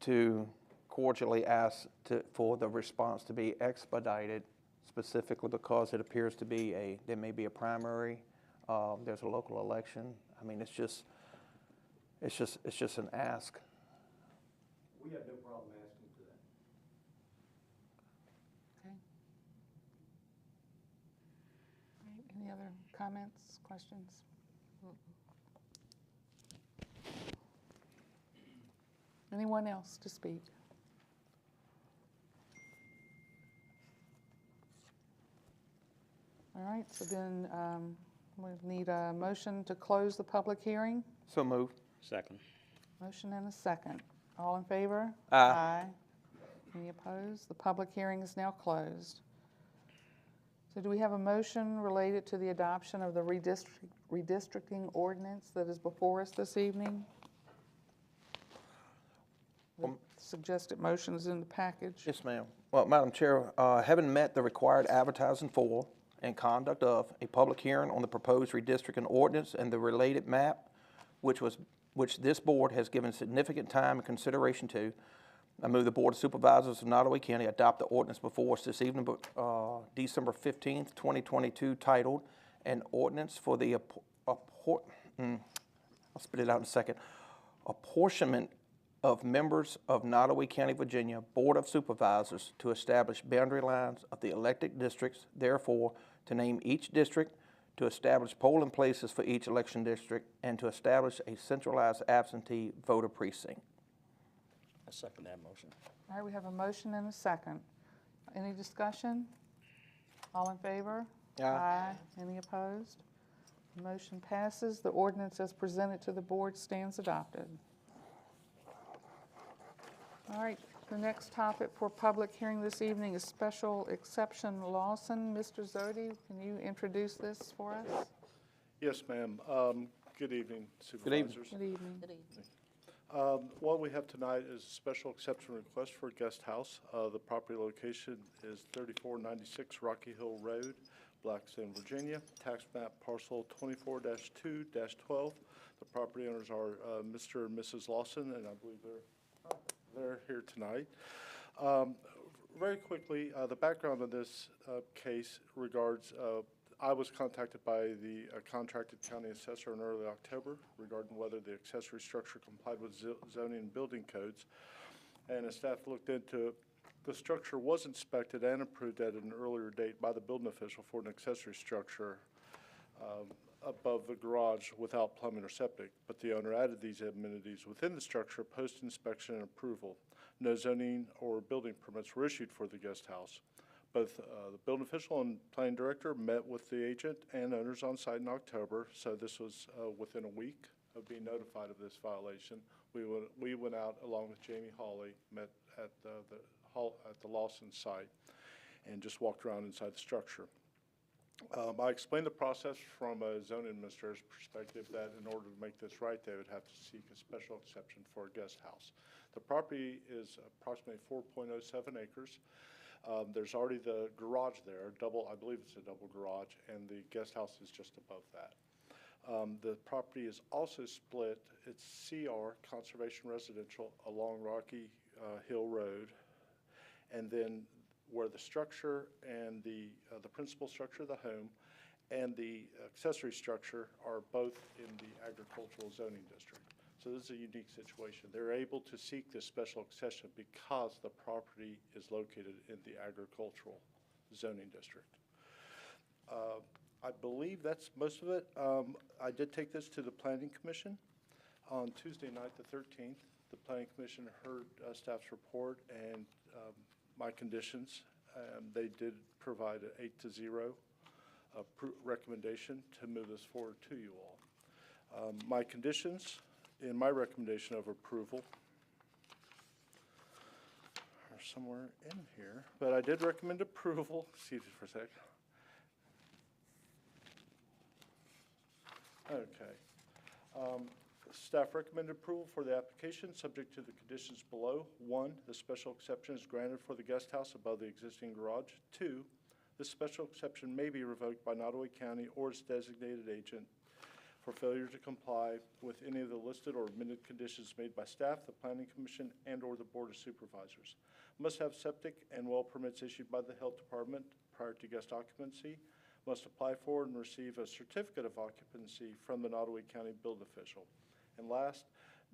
[SPEAKER 3] to cordially ask for the response to be expedited, specifically because it appears to be there may be a primary, there's a local election. I mean, it's just an ask.
[SPEAKER 11] We have no problem asking for that.
[SPEAKER 1] Okay. All right, any other comments, questions? Anyone else to speak? All right, so then we need a motion to close the public hearing.
[SPEAKER 3] So moved.
[SPEAKER 4] Second.
[SPEAKER 1] Motion and a second. All in favor?
[SPEAKER 3] Aye.
[SPEAKER 1] Any opposed? The public hearing is now closed. So do we have a motion related to the adoption of the redistricting ordinance that is before us this evening? The suggested motion is in the package.
[SPEAKER 3] Yes, ma'am. Well, Madam Chair, having met the required advertising for and conduct of a public hearing on the proposed redistricting ordinance and the related map, which this board has given significant time and consideration to, I move the Board of Supervisors of Nottoway County adopt the ordinance before us this evening, December 15th, 2022, titled, "An Ordinance for the I'll spit it out in a second. Apportionment of members of Nottoway County, Virginia Board of Supervisors to establish boundary lines of the elected districts, therefore, to name each district, to establish polling places for each election district, and to establish a centralized absentee voter precinct.
[SPEAKER 4] I second that motion.
[SPEAKER 1] All right, we have a motion and a second. Any discussion? All in favor?
[SPEAKER 3] Aye.
[SPEAKER 1] Any opposed? The motion passes. The ordinance as presented to the board stands adopted. All right, the next topic for public hearing this evening is special exception Lawson. Mr. Zodi, can you introduce this for us?
[SPEAKER 12] Yes, ma'am. Good evening,
[SPEAKER 3] Good evening.
[SPEAKER 12] Supervisors.
[SPEAKER 1] Good evening.
[SPEAKER 5] Good evening.
[SPEAKER 12] What we have tonight is a special exception request for a guest house. The property location is 3496 Rocky Hill Road, Blackstone, Virginia. Tax map parcel 24-2-12. The property owners are Mr. and Mrs. Lawson, and I believe they're here tonight. Very quickly, the background of this case regards I was contacted by the contracted county assessor in early October regarding whether the accessory structure complied with zoning and building codes. And as staff looked into it, the structure was inspected and approved at an earlier date by the building official for an accessory structure above the garage without plumbing or septic. But the owner added these amenities within the structure post-inspection and approval. No zoning or building permits were issued for the guest house. Both the building official and planning director met with the agent and owners on site in October, so this was within a week of being notified of this violation. We went out along with Jamie Hawley, met at the Lawson site, and just walked around inside the structure. I explained the process from a zoning administrator's perspective that in order to make this right, they would have to seek a special exception for a guest house. The property is approximately 4.07 acres. There's already the garage there, I believe it's a double garage, and the guest house is just above that. The property is also split. It's CR, Conservation Residential, along Rocky Hill Road, and then where the structure and the principal structure of the home and the accessory structure are both in the agricultural zoning district. So this is a unique situation. They're able to seek this special exception because the property is located in the agricultural zoning district. I believe that's most of it. I did take this to the Planning Commission on Tuesday night, the 13th. The Planning Commission heard staff's report and my conditions. They did provide an 8-0 recommendation to move this forward to you all. My conditions in my recommendation of approval are somewhere in here, but I did recommend approval. Excuse me for a sec. Okay. Staff recommended approval for the application subject to the conditions below. 1, the special exception is granted for the guest house above the existing garage. 2, this special exception may be revoked by Nottoway County or its designated agent for failure to comply with any of the listed or omitted conditions made by staff, the Planning Commission, and or the Board of Supervisors. Must have septic and well permits issued by the Health Department prior to guest occupancy. Must apply for and receive a certificate of occupancy from the Nottoway County building official. And last,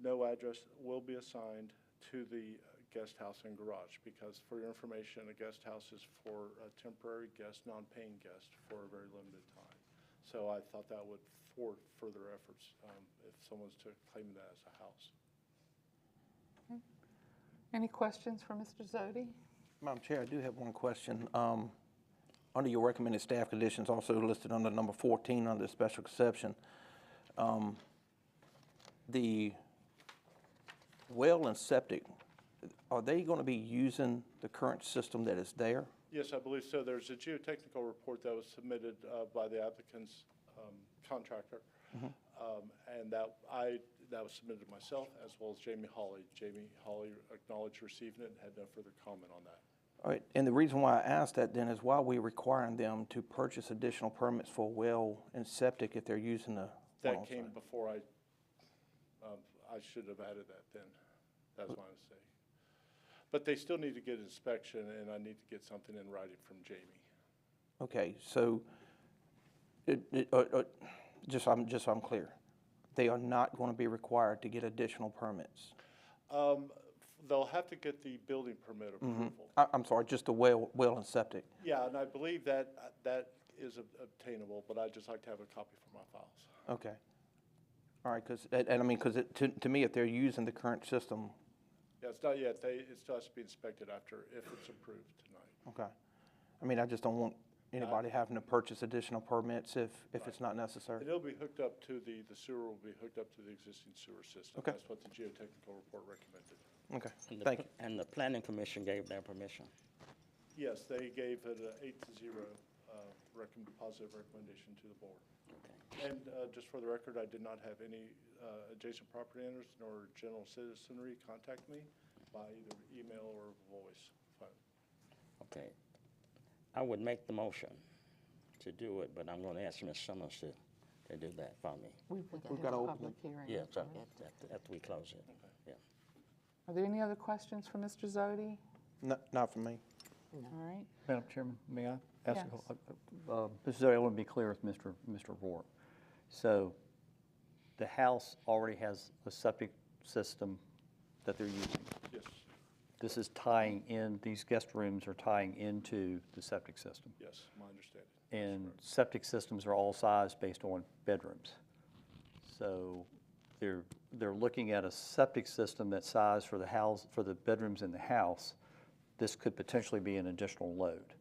[SPEAKER 12] no address will be assigned to the guest house and garage because, for your information, a guest house is for a temporary guest, non-paying guest for a very limited time. So I thought that would thwart further efforts if someone's to claim that as a house.
[SPEAKER 1] Okay. Any questions for Mr. Zodi?
[SPEAKER 3] Madam Chair, I do have one question. Under your recommended staff conditions, also listed under number 14 under special exception, the well and septic, are they going to be using the current system that is there?
[SPEAKER 12] Yes, I believe so. There's a geotechnical report that was submitted by the applicant's contractor, and that was submitted to myself as well as Jamie Hawley. Jamie Hawley acknowledged receiving it and had no further comment on that.
[SPEAKER 3] All right, and the reason why I asked that then is why we're requiring them to purchase additional permits for well and septic if they're using the
[SPEAKER 12] That
[SPEAKER 3] well
[SPEAKER 12] came
[SPEAKER 3] site.
[SPEAKER 12] before I should have added that then. That's my mistake. But they still need to get inspection, and I need to get something in writing from Jamie.
[SPEAKER 3] Okay, so just so I'm clear, they are not going to be required to get additional permits?
[SPEAKER 12] They'll have to get the building permit approval.
[SPEAKER 3] I'm sorry, just the well and septic.
[SPEAKER 12] Yeah, and I believe that is obtainable, but I'd just like to have a copy for my files.
[SPEAKER 3] Okay. All right, because, and I mean, because to me, if they're using the current system,
[SPEAKER 12] Yeah, it's not yet. It still has to be inspected after, if it's approved tonight.
[SPEAKER 3] okay. I mean, I just don't want anybody having to purchase additional permits if it's not necessary.
[SPEAKER 12] And it'll be hooked up to the sewer will be hooked up to the existing sewer system.
[SPEAKER 3] Okay.
[SPEAKER 12] That's what the geotechnical report recommended.
[SPEAKER 3] Okay,
[SPEAKER 4] And the
[SPEAKER 3] thank you.
[SPEAKER 4] And the planning commission gave their permission.
[SPEAKER 12] Yes, they gave it an 8-0 positive recommendation to the board.
[SPEAKER 4] Okay.
[SPEAKER 12] And just for the record, I did not have any adjacent property owners nor general citizenry contact me by either email or voice phone.
[SPEAKER 4] Okay. I would make the motion to do it, but I'm going to ask Ms. Summers to do that for me.
[SPEAKER 3] We've got to open
[SPEAKER 1] Public hearing.
[SPEAKER 4] Yes, after we close it. Yeah.
[SPEAKER 1] Are there any other questions for Mr. Zodi?
[SPEAKER 3] Not for me.
[SPEAKER 1] All right.
[SPEAKER 2] Madam Chairman, may I ask?
[SPEAKER 1] Yes.
[SPEAKER 2] Mr. Zodi, I want to be clear with Mr. Rourke. So the house already has a septic system that they're using.
[SPEAKER 12] Yes,
[SPEAKER 2] This is tying in, these guest rooms are tying into the septic system.
[SPEAKER 12] yes, my understanding.
[SPEAKER 2] And septic systems are all sized based on bedrooms. So they're looking at a septic system that's sized for the house, for the bedrooms in the house. This could potentially be an additional load.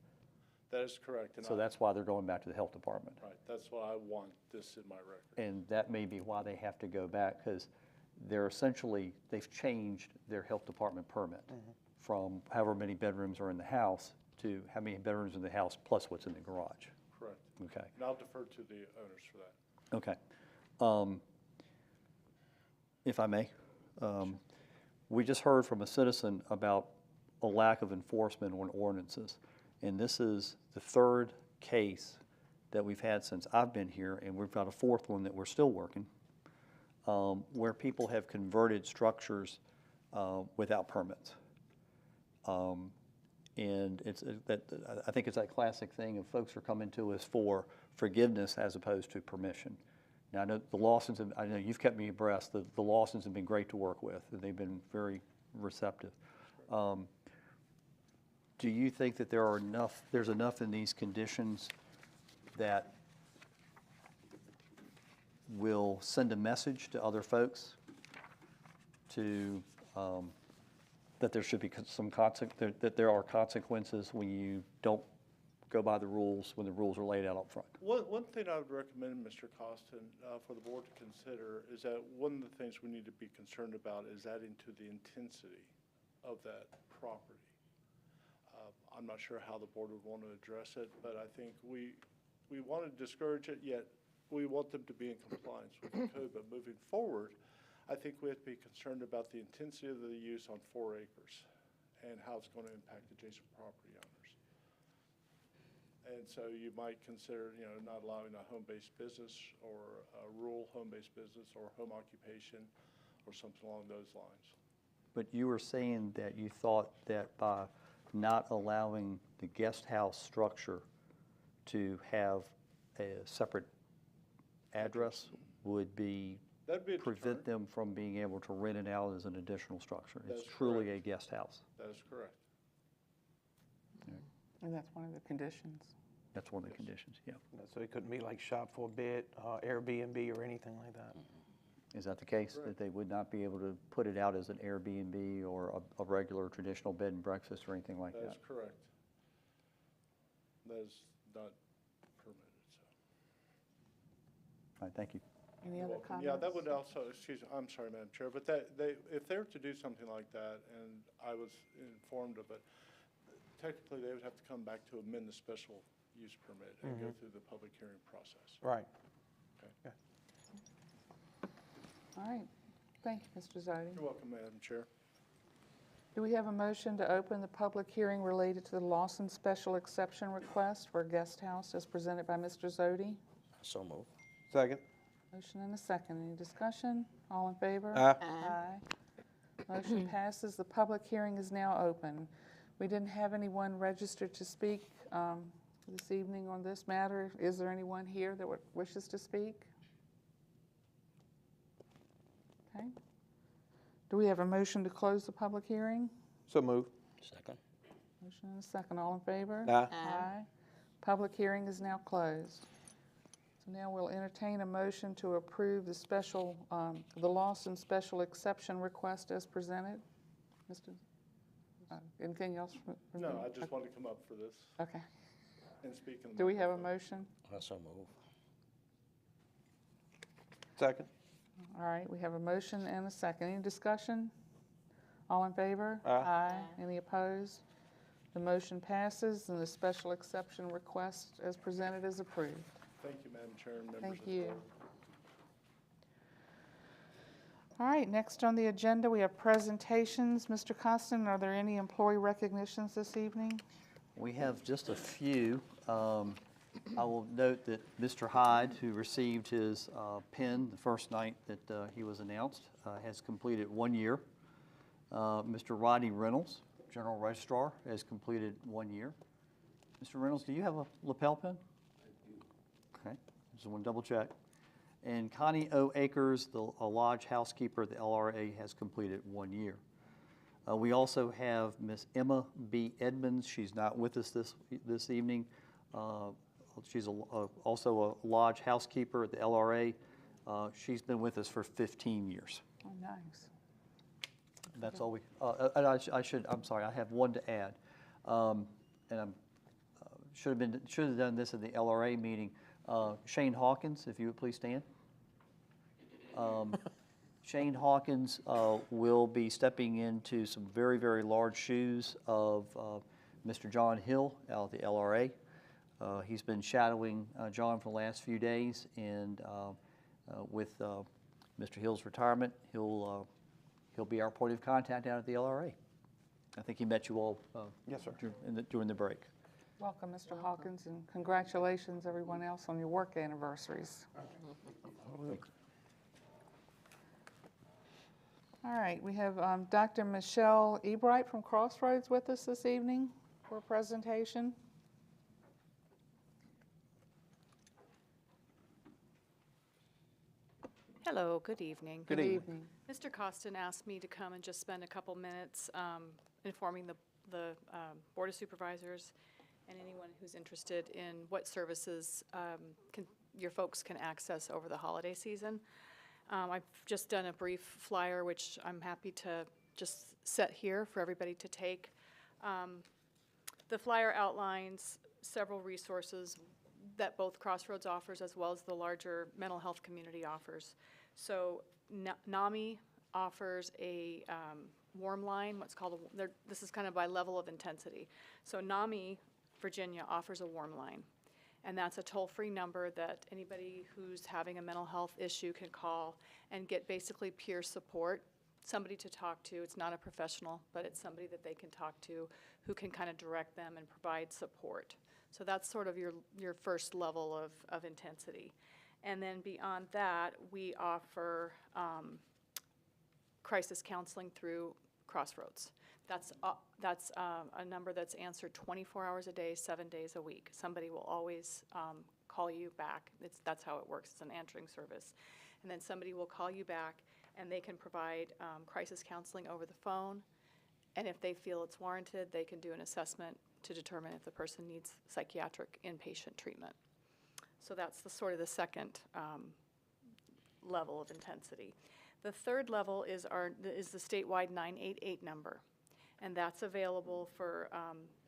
[SPEAKER 12] That is correct. And
[SPEAKER 2] So that's why they're going back to the health department.
[SPEAKER 12] Right, that's why I want this in my record.
[SPEAKER 2] And that may be why they have to go back, because they're essentially, they've changed their health department permit from however many bedrooms are in the house to how many bedrooms in the house plus what's in the garage.
[SPEAKER 12] Correct.
[SPEAKER 2] Okay.
[SPEAKER 12] And I'll defer to the owners for that.
[SPEAKER 2] Okay. If I may, we just heard from a citizen about a lack of enforcement on ordinances. And this is the third case that we've had since I've been here, and we've got a fourth one that we're still working, where people have converted structures without permits. And I think it's that classic thing of folks are coming to us for forgiveness as opposed to permission. Now, I know the Lawsons, I know you've kept me abreast, the Lawsons have been great to work with, and they've been very receptive. Do you think that there's enough in these conditions that will send a message to other folks to, that there should be that there are consequences when you don't go by the rules, when the rules are laid out up front?
[SPEAKER 12] One thing I would recommend, Mr. Costin, for the board to consider is that one of the things we need to be concerned about is adding to the intensity of that property. I'm not sure how the board would want to address it, but I think we want to discourage it, yet we want them to be in compliance with the code. But moving forward, I think we have to be concerned about the intensity of the use on 4 acres and how it's going to impact adjacent property owners. And so you might consider, not allowing a home-based business or a rural home-based business or home occupation or something along those lines.
[SPEAKER 2] But you were saying that you thought that by not allowing the guest house structure to have a separate address would be
[SPEAKER 12] That'd be a
[SPEAKER 2] prevent
[SPEAKER 12] deterrent.
[SPEAKER 2] them from being able to rent it out as an additional structure.
[SPEAKER 12] That
[SPEAKER 2] It's
[SPEAKER 12] is
[SPEAKER 2] truly
[SPEAKER 12] correct.
[SPEAKER 2] a guest house.
[SPEAKER 12] That is correct.
[SPEAKER 1] And that's one of the conditions.
[SPEAKER 2] That's one of the conditions, yeah.
[SPEAKER 3] So it couldn't be like shop for a bit, Airbnb or anything like that?
[SPEAKER 2] Is that the case, that they would not be able to put it out as an Airbnb or a regular traditional bed and breakfast or anything like
[SPEAKER 12] That
[SPEAKER 2] that?
[SPEAKER 12] is correct. That is not permitted, so.
[SPEAKER 2] All right, thank you.
[SPEAKER 1] Any other comments?
[SPEAKER 12] Yeah, that would also, excuse me, I'm sorry, Madam Chair, but if they were to do something like that, and I was informed of it, technically they would have to come back to amend the special use permit and go through the public hearing process.
[SPEAKER 3] Right.
[SPEAKER 12] Okay.
[SPEAKER 1] All right. Thank you, Mr. Zodi.
[SPEAKER 12] You're welcome, Madam Chair.
[SPEAKER 1] Do we have a motion to open the public hearing related to the Lawson Special Exception Request for a guest house as presented by Mr. Zodi?
[SPEAKER 4] So move.
[SPEAKER 3] Second.
[SPEAKER 1] Motion and a second. Any discussion? All in favor?
[SPEAKER 3] Aye.
[SPEAKER 1] Aye. Motion passes. The public hearing is now open. We didn't have anyone registered to speak this evening on this matter. Is there anyone here that wishes to speak? Okay. Do we have a motion to close the public hearing?
[SPEAKER 3] So move.
[SPEAKER 4] Second.
[SPEAKER 1] Motion and a second. All in favor?
[SPEAKER 3] Aye.
[SPEAKER 1] Aye. Public hearing is now closed. So now we'll entertain a motion to approve the special, the Lawson special exception request as presented. Mr. Anything else? from
[SPEAKER 12] No,
[SPEAKER 1] you?
[SPEAKER 12] I just wanted to come up for this
[SPEAKER 1] Okay.
[SPEAKER 12] and speak in the
[SPEAKER 1] Do we have a
[SPEAKER 12] microphone.
[SPEAKER 1] motion?
[SPEAKER 4] Also move.
[SPEAKER 3] Second.
[SPEAKER 1] All right, we have a motion and a second. Any discussion? All in favor?
[SPEAKER 3] Aye.
[SPEAKER 1] Any opposed? The motion passes and the special exception request as presented is approved.
[SPEAKER 12] Thank you, Madam Chair and members
[SPEAKER 1] Thank
[SPEAKER 12] of the
[SPEAKER 1] you.
[SPEAKER 12] board.
[SPEAKER 1] All right, next on the agenda, we have presentations. Mr. Costin, are there any employee recognitions this evening?
[SPEAKER 2] We have just a few. I will note that Mr. Hyde, who received his pin the first night that he was announced, has completed 1 year. Mr. Rodney Reynolds, General Registrar, has completed 1 year. Mr. Reynolds, do you have a lapel pin? Okay, just want to double check. And Connie O. Akers, a lodge housekeeper at the LRA, has completed 1 year. We also have Miss Emma B. Edmonds. She's not with us this evening. She's also a lodge housekeeper at the LRA. She's been with us for 15 years.
[SPEAKER 1] Oh, nice.
[SPEAKER 2] That's all we, and I'm sorry, I have one to add. And I should have done this at the LRA meeting. Shane Hawkins, if you would please stand. Shane Hawkins will be stepping into some very, very large shoes of Mr. John Hill out of the LRA. He's been shadowing John for the last few days, and with Mr. Hill's retirement, he'll be our point of contact out at the LRA. I think he met you all
[SPEAKER 3] Yes, sir.
[SPEAKER 2] during the break.
[SPEAKER 1] Welcome, Mr. Hawkins, and congratulations, everyone else, on your work anniversaries. All right, we have Dr. Michelle Ebright from Crossroads with us this evening for a presentation.
[SPEAKER 13] Hello, good evening.
[SPEAKER 3] Good evening.
[SPEAKER 13] Mr. Costin asked me to come and just spend a couple minutes informing the Board of Supervisors and anyone who's interested in what services your folks can access over the holiday season. I've just done a brief flyer, which I'm happy to just set here for everybody to take. The flyer outlines several resources that both Crossroads offers as well as the larger mental health community offers. So NAMI offers a warm line, what's called this is kind of by level of intensity. So NAMI Virginia offers a warm line, and that's a toll-free number that anybody who's having a mental health issue can call and get basically peer support, somebody to talk to. It's not a professional, but it's somebody that they can talk to who can kind of direct them and provide support. So that's sort of your first level of intensity. And then beyond that, we offer crisis counseling through Crossroads. That's a number that's answered 24 hours a day, 7 days a week. Somebody will always call you back. That's how it works. It's an answering service. And then somebody will call you back, and they can provide crisis counseling over the phone. And if they feel it's warranted, they can do an assessment to determine if the person needs psychiatric inpatient treatment. So that's the sort of the second level of intensity. The third level is the statewide 988 number, and that's available for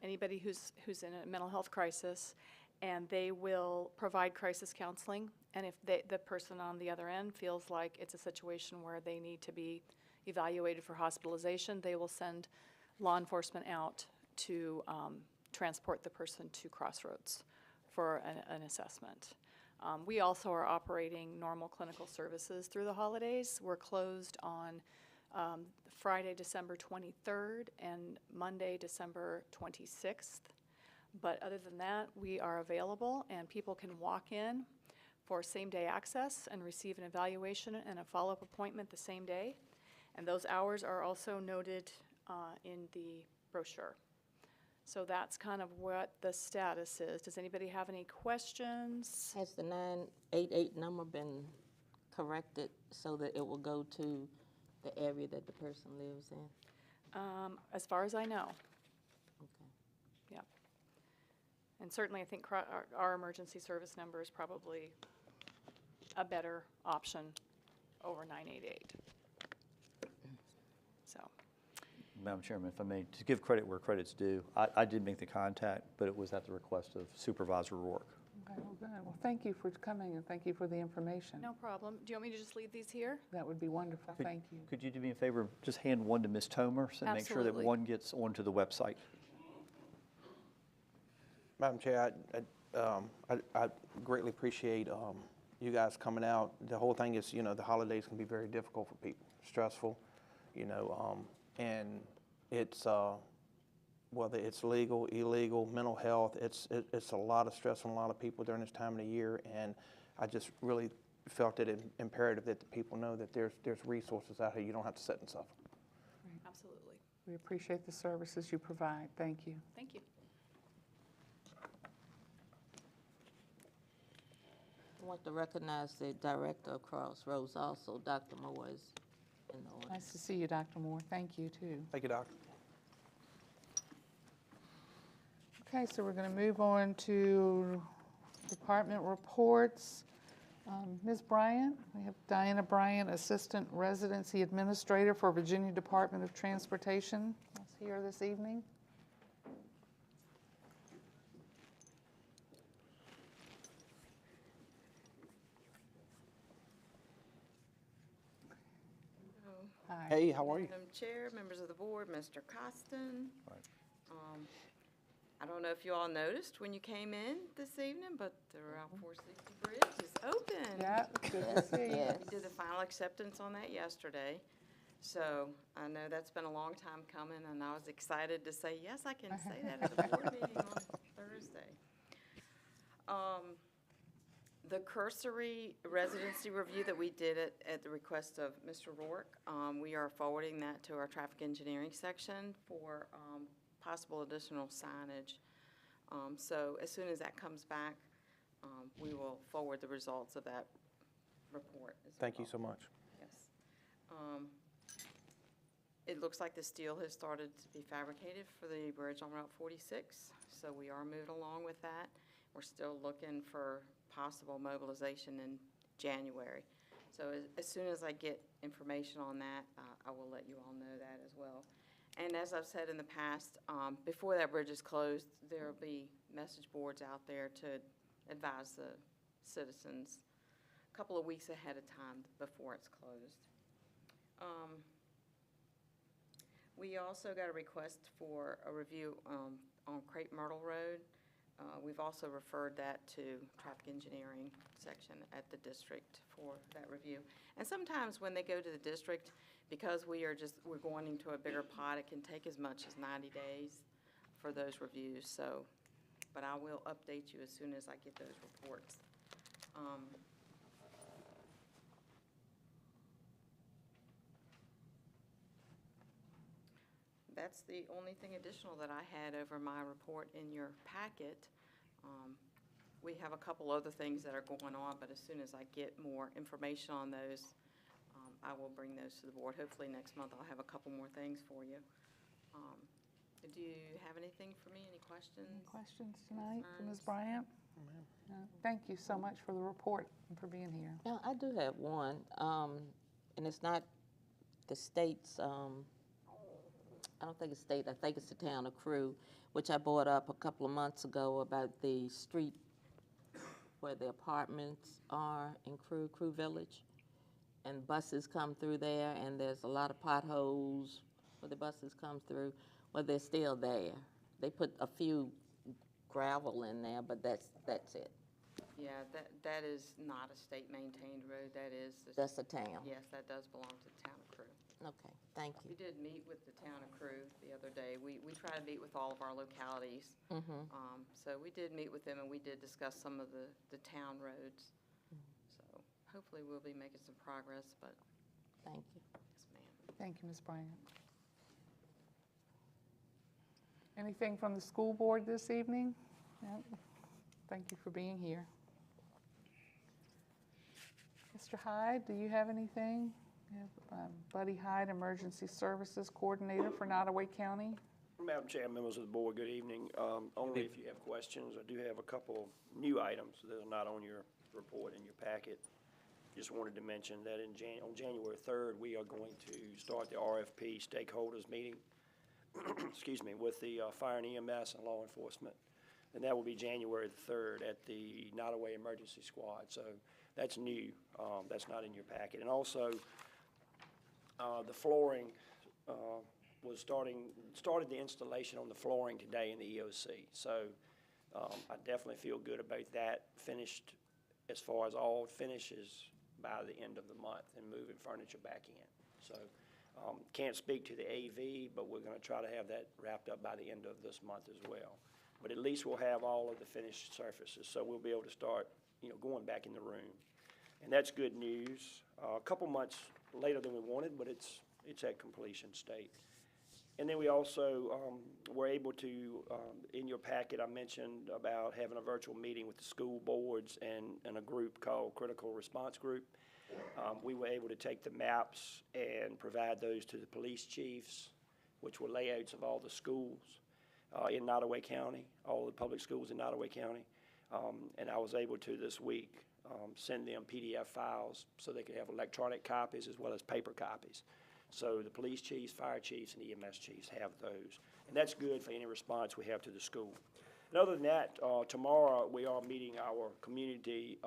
[SPEAKER 13] anybody who's in a mental health crisis, and they will provide crisis counseling. And if the person on the other end feels like it's a situation where they need to be evaluated for hospitalization, they will send law enforcement out to transport the person to Crossroads for an assessment. We also are operating normal clinical services through the holidays. We're closed on Friday, December 23rd and Monday, December 26th. But other than that, we are available, and people can walk in for same-day access and receive an evaluation and a follow-up appointment the same day. And those hours are also noted in the brochure. So that's kind of what the status is. Does anybody have any questions?
[SPEAKER 5] Has the 988 number been corrected so that it will go to the area that the person lives in?
[SPEAKER 13] As far as I know,
[SPEAKER 5] Okay.
[SPEAKER 13] yeah. And certainly, I think our emergency service number is probably a better option over 988. So,
[SPEAKER 2] Madam Chairman, if I may, to give credit where credit's due, I did make the contact, but it was at the request of Supervisor Rourke.
[SPEAKER 1] Okay, well, good. Well, thank you for coming and thank you for the information.
[SPEAKER 13] no problem. Do you want me to just leave these here?
[SPEAKER 1] That would be wonderful.
[SPEAKER 2] Could-
[SPEAKER 1] Thank you.
[SPEAKER 2] Could you do me a favor, just hand one to Ms. Tomer and make sure that
[SPEAKER 13] Absolutely.
[SPEAKER 2] one gets onto the website?
[SPEAKER 3] Madam Chair, I greatly appreciate you guys coming out. The whole thing is, the holidays can be very difficult for people, stressful, and it's, whether it's legal, illegal, mental health, it's a lot of stress on a lot of people during this time of the year, and I just really felt it imperative that the people know that there's resources out here. You don't have to sit and suffer.
[SPEAKER 13] Absolutely.
[SPEAKER 1] We appreciate the services you provide. Thank you.
[SPEAKER 13] Thank you.
[SPEAKER 5] I want to recognize the director of Crossroads also, Dr. Moore is in the audience.
[SPEAKER 1] Nice to see you, Dr. Moore. Thank you, too.
[SPEAKER 3] Thank you, Doctor.
[SPEAKER 1] Okay, so we're going to move on to department reports. Ms. Bryant, we have Diana Bryant, Assistant Residency Administrator for Virginia Department of Transportation, is here this evening. Hi.
[SPEAKER 3] Hey, how are you?
[SPEAKER 14] Madam Chair, members of the board, Mr. Costin.
[SPEAKER 2] Right.
[SPEAKER 14] I don't know if you all noticed when you came in this evening, but the Route 460 bridge is open.
[SPEAKER 1] Yeah, good to see you.
[SPEAKER 5] Yes.
[SPEAKER 14] We did the final acceptance on that yesterday. So I know that's been a long time coming, and I was excited to say, yes, I can say that at the board meeting on Thursday. The cursory residency review that we did at the request of Mr. Rourke, we are forwarding that to our traffic engineering section for possible additional signage. So as soon as that comes back, we will forward the results of that report as well.
[SPEAKER 3] Thank you so much.
[SPEAKER 14] Yes. It looks like the steel has started to be fabricated for the bridge on Route 46, so we are moving along with that. We're still looking for possible mobilization in January. So as soon as I get information on that, I will let you all know that as well. And as I've said in the past, before that bridge is closed, there will be message boards out there to advise the citizens a couple of weeks ahead of time before it's closed. We also got a request for a review on Crepe Myrtle Road. We've also referred that to traffic engineering section at the district for that review. And sometimes when they go to the district, because we're going into a bigger pot, it can take as much as 90 days for those reviews. So, but I will update you as soon as I get those reports. That's the only thing additional that I had over my report in your packet. We have a couple other things that are going on, but as soon as I get more information on those, I will bring those to the board. Hopefully next month I'll have a couple more things for you. Do you have anything for me? Any questions?
[SPEAKER 1] Any questions tonight for Ms.
[SPEAKER 14] Concerns?
[SPEAKER 1] Bryant? No. Thank you so much for the report and for being here.
[SPEAKER 5] Now, I do have one, and it's not the state's, I don't think it's state, I think it's the town of Crew, which I brought up a couple of months ago about the street where the apartments are in Crew Village. And buses come through there, and there's a lot of potholes where the buses come through. Well, they're still there. They put a few gravel in there, but that's it.
[SPEAKER 14] Yeah, that is not a state-maintained road. That is.
[SPEAKER 5] That's a town.
[SPEAKER 14] Yes, that does belong to the town of Crew.
[SPEAKER 5] Okay, thank
[SPEAKER 14] We
[SPEAKER 5] you.
[SPEAKER 14] did meet with the town of Crew the other day. We try to meet with all of our localities. So we did meet with them, and we did discuss some of the town roads. So hopefully we'll be making some progress, but
[SPEAKER 5] Thank you.
[SPEAKER 14] yes, ma'am.
[SPEAKER 1] Thank you, Ms. Bryant. Anything from the school board this evening? No? Thank you for being here. Mr. Hyde, do you have anything? You have, Buddy Hyde, Emergency Services Coordinator for Nottoway County.
[SPEAKER 15] Madam Chair, members of the board, good evening. Only if you have questions. I do have a couple new items that are not on your report in your packet. Just wanted to mention that on January 3rd, we are going to start the RFP stakeholders meeting, excuse me, with the fire and EMS and law enforcement. And that will be January the 3rd at the Nottoway Emergency Squad. So that's new. That's not in your packet. And also, the flooring started the installation on the flooring today in the EOC. So I definitely feel good about that. Finished as far as all finishes by the end of the month and moving furniture back in. So can't speak to the AV, but we're going to try to have that wrapped up by the end of this month as well. But at least we'll have all of the finished surfaces, so we'll be able to start, going back in the room. And that's good news. A couple months later than we wanted, but it's at completion state. And then we also were able to, in your packet, I mentioned about having a virtual meeting with the school boards and a group called Critical Response Group. We were able to take the maps and provide those to the police chiefs, which were layouts of all the schools in Nottoway County, all the public schools in Nottoway County. And I was able to this week send them PDF files so they could have electronic copies as well as paper copies. So the police chiefs, fire chiefs, and EMS chiefs have those. And that's good for any response we have to the school. And other than that, tomorrow we are meeting our community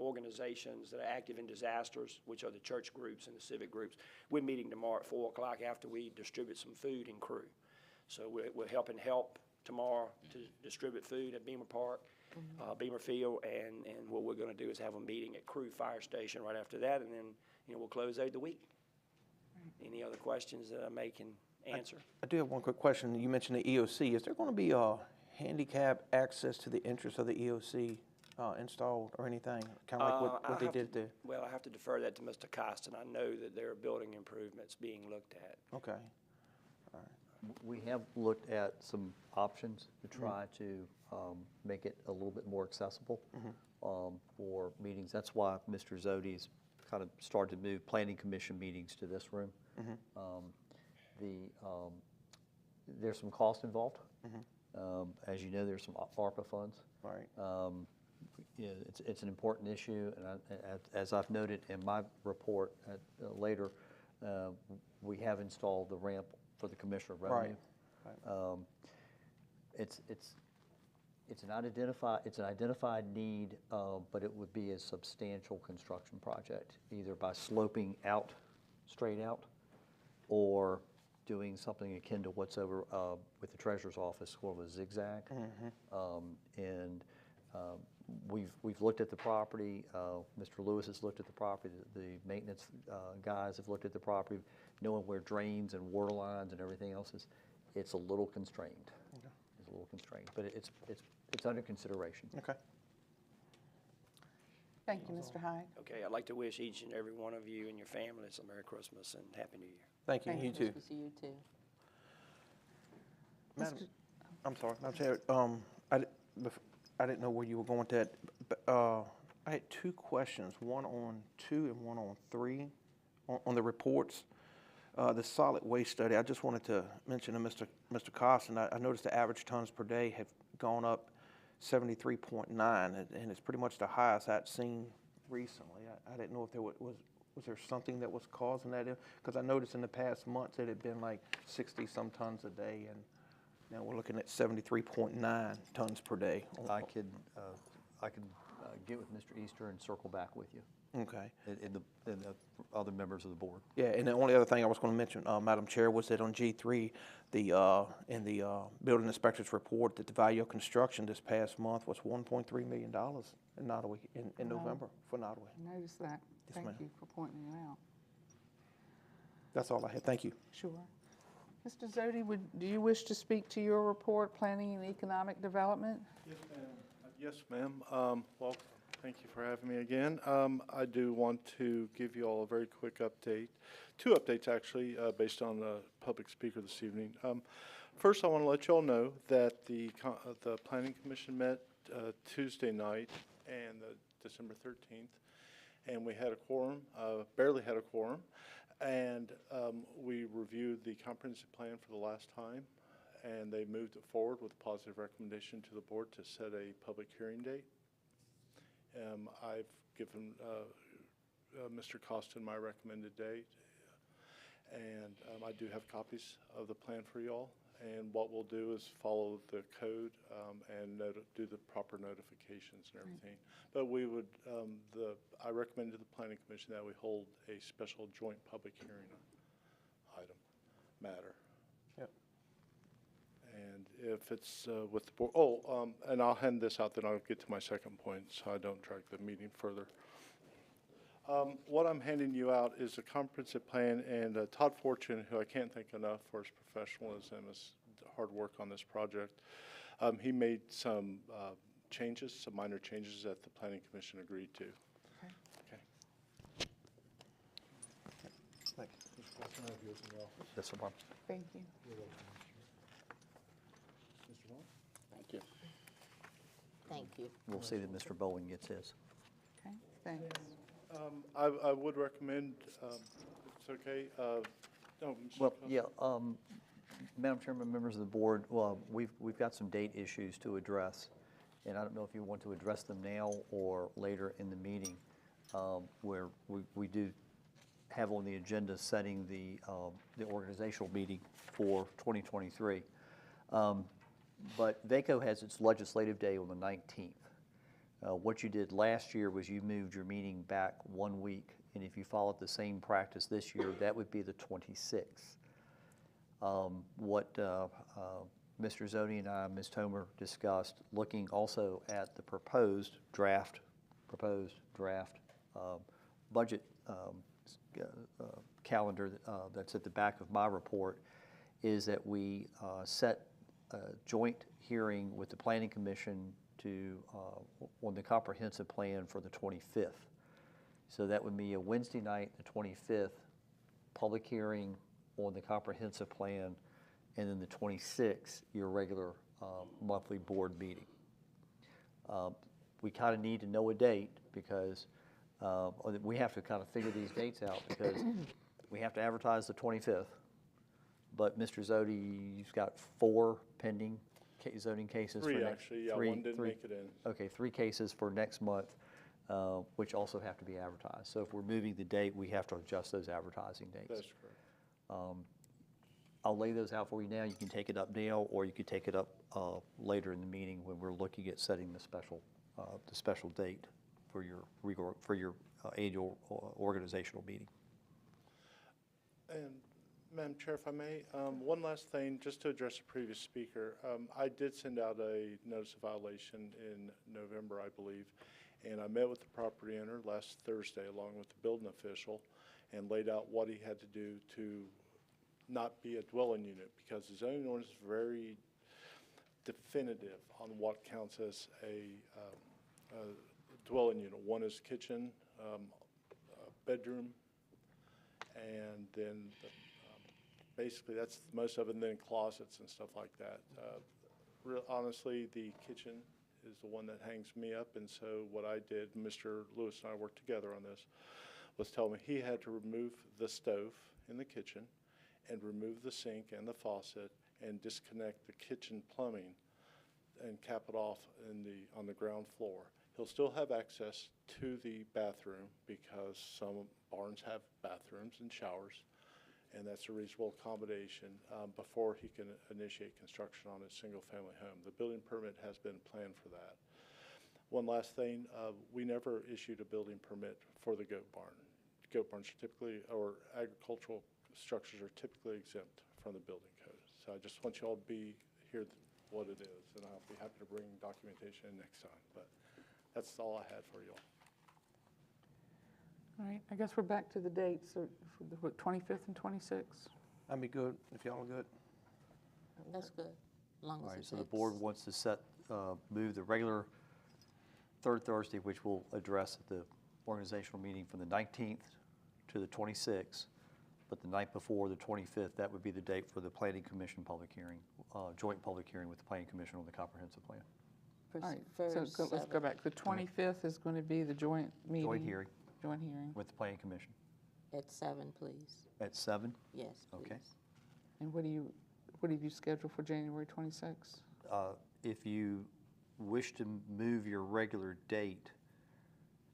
[SPEAKER 15] organizations that are active in disasters, which are the church groups and the civic groups. We're meeting tomorrow at 4 o'clock after we distribute some food and crew. So we're helping tomorrow to distribute food at Beamer Park, Beamer Field, and what we're going to do is have a meeting at Crew Fire Station right after that, and then we'll close out the week. Any other questions that I can answer?
[SPEAKER 3] I do have one quick question. You mentioned the EOC. Is there going to be handicap access to the entrance of the EOC installed or anything? Kind of like what they did there?
[SPEAKER 15] Well, I have to defer that to Mr. Costin. I know that there are building improvements being looked at.
[SPEAKER 3] Okay. All right.
[SPEAKER 2] We have looked at some options to try to make it a little bit more accessible for meetings. That's why Mr. Zodi's kind of started to move planning commission meetings to this room. There's some cost involved. As you know, there's some ARPA funds.
[SPEAKER 3] Right.
[SPEAKER 2] It's an important issue, and as I've noted in my report later, we have installed the ramp for the Commissioner of Revenue.
[SPEAKER 3] Right.
[SPEAKER 2] It's an identified need, but it would be a substantial construction project, either by sloping out, straight out, or doing something akin to what's over with the Treasurer's Office, sort of a zigzag. We've looked at the property. Mr. Lewis has looked at the property. The maintenance guys have looked at the property, knowing where drains and water lines and everything else is. It's a little constrained.
[SPEAKER 3] Okay.
[SPEAKER 2] It's a little constrained, but it's under consideration.
[SPEAKER 3] Okay.
[SPEAKER 1] Thank you, Mr. Hyde.
[SPEAKER 15] Okay, I'd like to wish each and every one of you and your families a Merry Christmas and Happy New Year.
[SPEAKER 3] Thank you.
[SPEAKER 1] Thank
[SPEAKER 3] You too.
[SPEAKER 5] Christmas to you too.
[SPEAKER 3] Madam, I'm sorry, Madam Chair. I didn't know where you were going with that. But, I had two questions, one on 2 and one on 3, on the reports. The solid waste study, I just wanted to mention to Mr. Costin, I noticed the average tons per day have gone up 73.9, and it's pretty much the highest I'd seen recently. I didn't know if there was there something that was causing that? Because I noticed in the past months it had been like 60-some tons a day, and now we're looking at 73.9 tons per day.
[SPEAKER 2] I can get with Mr. Easter and circle back with you.
[SPEAKER 3] Okay.
[SPEAKER 2] And the other members of the board.
[SPEAKER 3] Yeah, and the only other thing I was going to mention, Madam Chair, was that on G3, in the building inspector's report, that the value of construction this past month was $1.3 million in Nottoway, in November for Nottoway.
[SPEAKER 1] I noticed that.
[SPEAKER 3] Yes,
[SPEAKER 1] Thank
[SPEAKER 3] ma'am.
[SPEAKER 1] you for pointing it out.
[SPEAKER 3] That's all I had. Thank you.
[SPEAKER 1] Sure. Mr. Zodi, do you wish to speak to your report, Planning and Economic Development?
[SPEAKER 12] Yes, ma'am. Yes, ma'am. Well, thank you for having me again. I do want to give you all a very quick update, 2 updates actually, based on the public speaker this evening. First, I want to let you all know that the Planning Commission met Tuesday night and December 13th, and we had a quorum, barely had a quorum. And we reviewed the comprehensive plan for the last time, and they moved it forward with a positive recommendation to the board to set a public hearing date. I've given Mr. Costin my recommended date, and I do have copies of the plan for y'all. And what we'll do is follow the code and do the proper notifications and everything. But we would, I recommend to the Planning Commission that we hold a special joint public hearing matter.
[SPEAKER 3] Yep.
[SPEAKER 12] And if it's with the board, and I'll hand this out, then I'll get to my second point so I don't drag the meeting further. What I'm handing you out is a comprehensive plan, and Todd Fortune, who I can't thank enough for his professionalism and his hard work on this project, he made some changes, some minor changes that the Planning Commission agreed to. Okay.
[SPEAKER 2] Thank you. Yes, sir, Bob.
[SPEAKER 1] Thank you.
[SPEAKER 12] Mr. Vaughn?
[SPEAKER 4] Thank you.
[SPEAKER 5] Thank you.
[SPEAKER 2] We'll see that Mr. Bowen gets his.
[SPEAKER 1] Okay, thanks.
[SPEAKER 12] I would recommend, it's okay. No, Mr.
[SPEAKER 2] Well,
[SPEAKER 12] Costa?
[SPEAKER 2] yeah, Madam Chairman, members of the board, well, we've got some date issues to address, and I don't know if you want to address them now or later in the meeting, where we do have on the agenda setting the organizational meeting for 2023. But VACO has its legislative day on the 19th. What you did last year was you moved your meeting back 1 week, and if you followed the same practice this year, that would be the 26th. What Mr. Zodi and I, Ms. Tomer, discussed, looking also at the proposed draft budget calendar that's at the back of my report, is that we set a joint hearing with the Planning Commission on the comprehensive plan for the 25th. So that would be a Wednesday night, the 25th, public hearing on the comprehensive plan, and then the 26th, your regular monthly board meeting. We kind of need to know a date because we have to kind of figure these dates out because we have to advertise the 25th. But Mr. Zodi, you've got 4 pending zoning cases.
[SPEAKER 12] Three,
[SPEAKER 2] for
[SPEAKER 12] actually, yeah, one didn't make it in.
[SPEAKER 2] Okay, 3 cases for next month, which also have to be advertised. So if we're moving the date, we have to adjust those advertising dates.
[SPEAKER 12] That's correct.
[SPEAKER 2] I'll lay those out for you now. You can take it up now, or you could take it up later in the meeting when we're looking at setting the special date for your annual organizational meeting.
[SPEAKER 12] And Madam Chair, if I may, one last thing, just to address the previous speaker. I did send out a notice of violation in November, I believe, and I met with the property owner last Thursday along with the building official and laid out what he had to do to not be a dwelling unit, because the zoning ordinance is very definitive on what counts as a dwelling unit. One is kitchen, bedroom, and then basically that's most of it, and then closets and stuff like that. Honestly, the kitchen is the one that hangs me up, and so what I did, Mr. Lewis and I worked together on this, was tell me he had to remove the stove in the kitchen and remove the sink and the faucet and disconnect the kitchen plumbing and cap it off on the ground floor. He'll still have access to the bathroom because some barns have bathrooms and showers, and that's a reasonable accommodation before he can initiate construction on a single-family home. The building permit has been planned for that. One last thing, we never issued a building permit for the goat barn. Goat barns are typically, or agricultural structures are typically exempt from the building code. So I just want you all to hear what it is, and I'll be happy to bring documentation in next time. But that's all I had for you all.
[SPEAKER 1] All right, I guess we're back to the dates, so for the 25th and 26th.
[SPEAKER 3] I'd be good if y'all are good.
[SPEAKER 5] That's good, as long
[SPEAKER 2] All
[SPEAKER 5] as
[SPEAKER 2] right,
[SPEAKER 5] it
[SPEAKER 2] so the
[SPEAKER 5] fits.
[SPEAKER 2] board wants to move the regular third Thursday, which we'll address at the organizational meeting, from the 19th to the 26th, but the night before, the 25th, that would be the date for the Planning Commission public hearing, joint public hearing with the Planning Commission on the comprehensive plan.
[SPEAKER 5] For
[SPEAKER 1] All right,
[SPEAKER 5] for
[SPEAKER 1] so let's go
[SPEAKER 5] 7.
[SPEAKER 1] back. The 25th is going to be the joint meeting.
[SPEAKER 2] Joint hearing,
[SPEAKER 1] joint hearing.
[SPEAKER 2] with the Planning Commission
[SPEAKER 5] At 7, please.
[SPEAKER 2] at 7?
[SPEAKER 5] Yes, please.
[SPEAKER 2] Okay.
[SPEAKER 1] And what have you scheduled for January 26th?
[SPEAKER 2] If you wish to move your regular date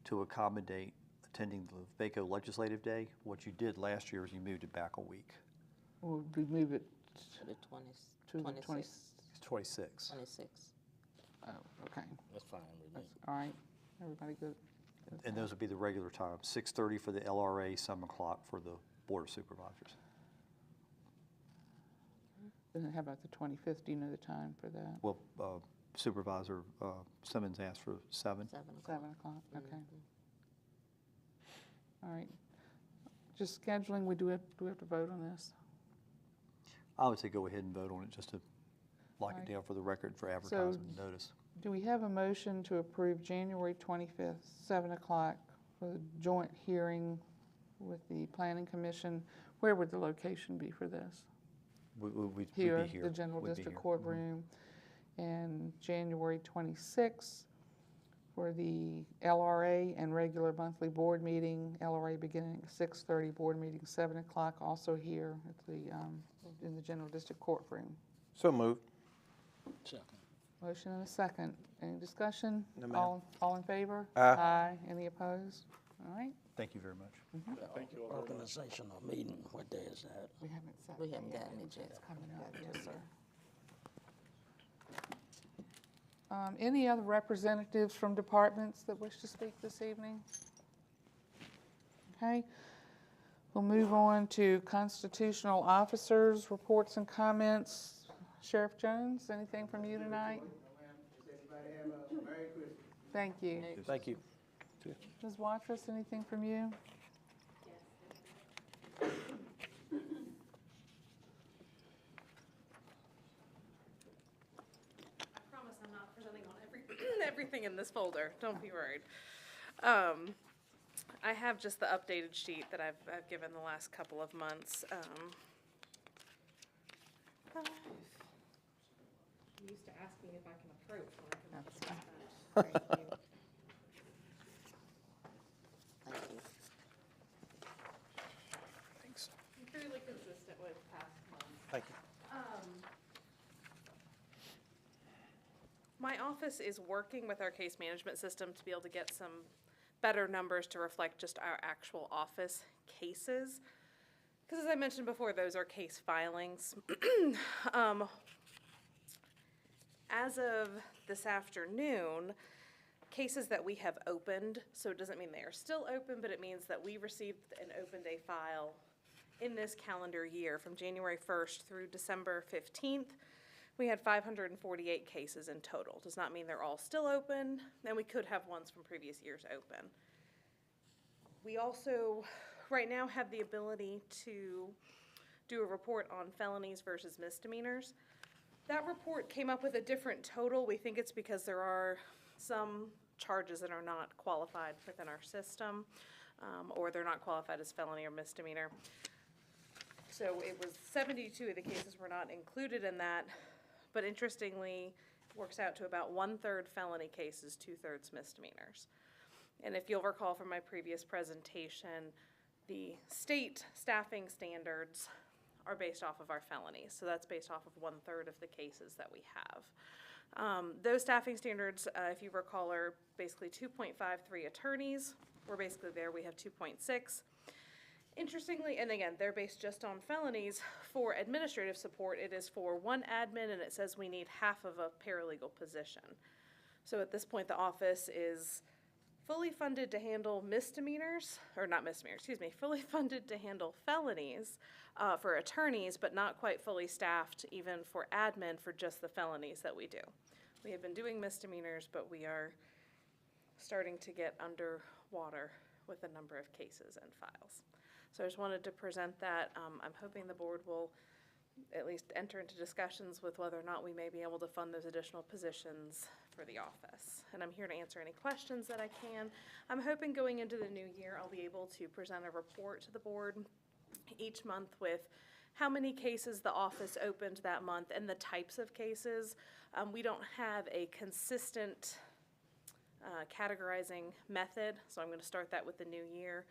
[SPEAKER 2] to accommodate attending the VACO Legislative Day, what you did last year is you moved it back a week.
[SPEAKER 1] Or we move it
[SPEAKER 5] To the 20,
[SPEAKER 1] to the
[SPEAKER 5] 26.
[SPEAKER 1] 20?
[SPEAKER 2] It's 26.
[SPEAKER 5] 26.
[SPEAKER 1] Oh, okay.
[SPEAKER 4] That's fine with me.
[SPEAKER 1] That's, all right. Everybody good? with
[SPEAKER 2] And
[SPEAKER 1] that?
[SPEAKER 2] those would be the regular times, 6:30 for the LRA, 7 o'clock for the Board of Supervisors.
[SPEAKER 1] Then how about the 25th? Do you know the time for that?
[SPEAKER 2] Well, Supervisor Simmons asked for 7.
[SPEAKER 5] 7 o'clock.
[SPEAKER 1] 7 o'clock, okay.
[SPEAKER 5] Mhm.
[SPEAKER 1] All right. Just scheduling, do we have to vote on this?
[SPEAKER 2] I would say go ahead and vote on it just to lock
[SPEAKER 1] Right.
[SPEAKER 2] it down for the record for advertisement notice.
[SPEAKER 1] Do we have a motion to approve January 25th, 7 o'clock for the joint hearing with the Planning Commission? Where would the location be for this?
[SPEAKER 2] We'd be
[SPEAKER 1] Here,
[SPEAKER 2] here.
[SPEAKER 1] the General
[SPEAKER 2] We'd be
[SPEAKER 1] District
[SPEAKER 2] here.
[SPEAKER 1] Courtroom. And January 26th for the LRA and regular monthly board meeting, LRA beginning at 6:30, board meeting 7 o'clock, also here at the, in the General District Courtroom.
[SPEAKER 3] So moved.
[SPEAKER 4] Second.
[SPEAKER 1] Motion and a second. Any discussion?
[SPEAKER 3] No, ma'am.
[SPEAKER 1] All in favor?
[SPEAKER 3] Aye.
[SPEAKER 1] Any opposed? All right.
[SPEAKER 2] Thank you very much.
[SPEAKER 12] Thank you all very much.
[SPEAKER 4] Organizational meeting, what day is that?
[SPEAKER 1] We haven't set.
[SPEAKER 5] We haven't gotten it yet.
[SPEAKER 1] It's coming up, yes, sir. Any other representatives from departments that wish to speak this evening? Okay. We'll move on to constitutional officers, reports and comments. Sheriff Jones, anything from you tonight? Thank you.
[SPEAKER 3] Thank you.
[SPEAKER 1] Ms. Watrous, anything from you?
[SPEAKER 16] I promise I'm not presenting on everything in this folder. Don't be worried. I have just the updated sheet that I've given the last couple of months. You used to ask me if I can approach when I can
[SPEAKER 1] That's
[SPEAKER 16] approach
[SPEAKER 1] fine.
[SPEAKER 16] that. Thank you.
[SPEAKER 5] Thank you.
[SPEAKER 2] Thanks.
[SPEAKER 16] I'm fairly consistent with past months.
[SPEAKER 3] Thank you.
[SPEAKER 16] My office is working with our case management system to be able to get some better numbers to reflect just our actual office cases. Because as I mentioned before, those are case filings. As of this afternoon, cases that we have opened, so it doesn't mean they are still open, but it means that we received an open day file in this calendar year from January 1st through December 15th. We had 548 cases in total. Does not mean they're all still open, and we could have ones from previous years open. We also, right now, have the ability to do a report on felonies versus misdemeanors. That report came up with a different total. We think it's because there are some charges that are not qualified within our system, or they're not qualified as felony or misdemeanor. So it was 72 of the cases were not included in that. But interestingly, it works out to about 1/3 felony cases, 2/3 misdemeanors. And if you'll recall from my previous presentation, the state staffing standards are based off of our felonies. So that's based off of 1/3 of the cases that we have. Those staffing standards, if you recall, are basically 2.53 attorneys. We're basically there. We have 2.6. Interestingly, and again, they're based just on felonies. For administrative support, it is for 1 admin, and it says we need half of a paralegal position. So at this point, the office is fully funded to handle misdemeanors, or not misdemeanors, excuse me, fully funded to handle felonies for attorneys, but not quite fully staffed even for admin for just the felonies that we do. We have been doing misdemeanors, but we are starting to get underwater with a number of cases and files. So I just wanted to present that. I'm hoping the board will at least enter into discussions with whether or not we may be able to fund those additional positions for the office. And I'm here to answer any questions that I can. I'm hoping going into the new year, I'll be able to present a report to the board each month with how many cases the office opened that month and the types of cases. We don't have a consistent categorizing method. So I'm going to start that with the new year,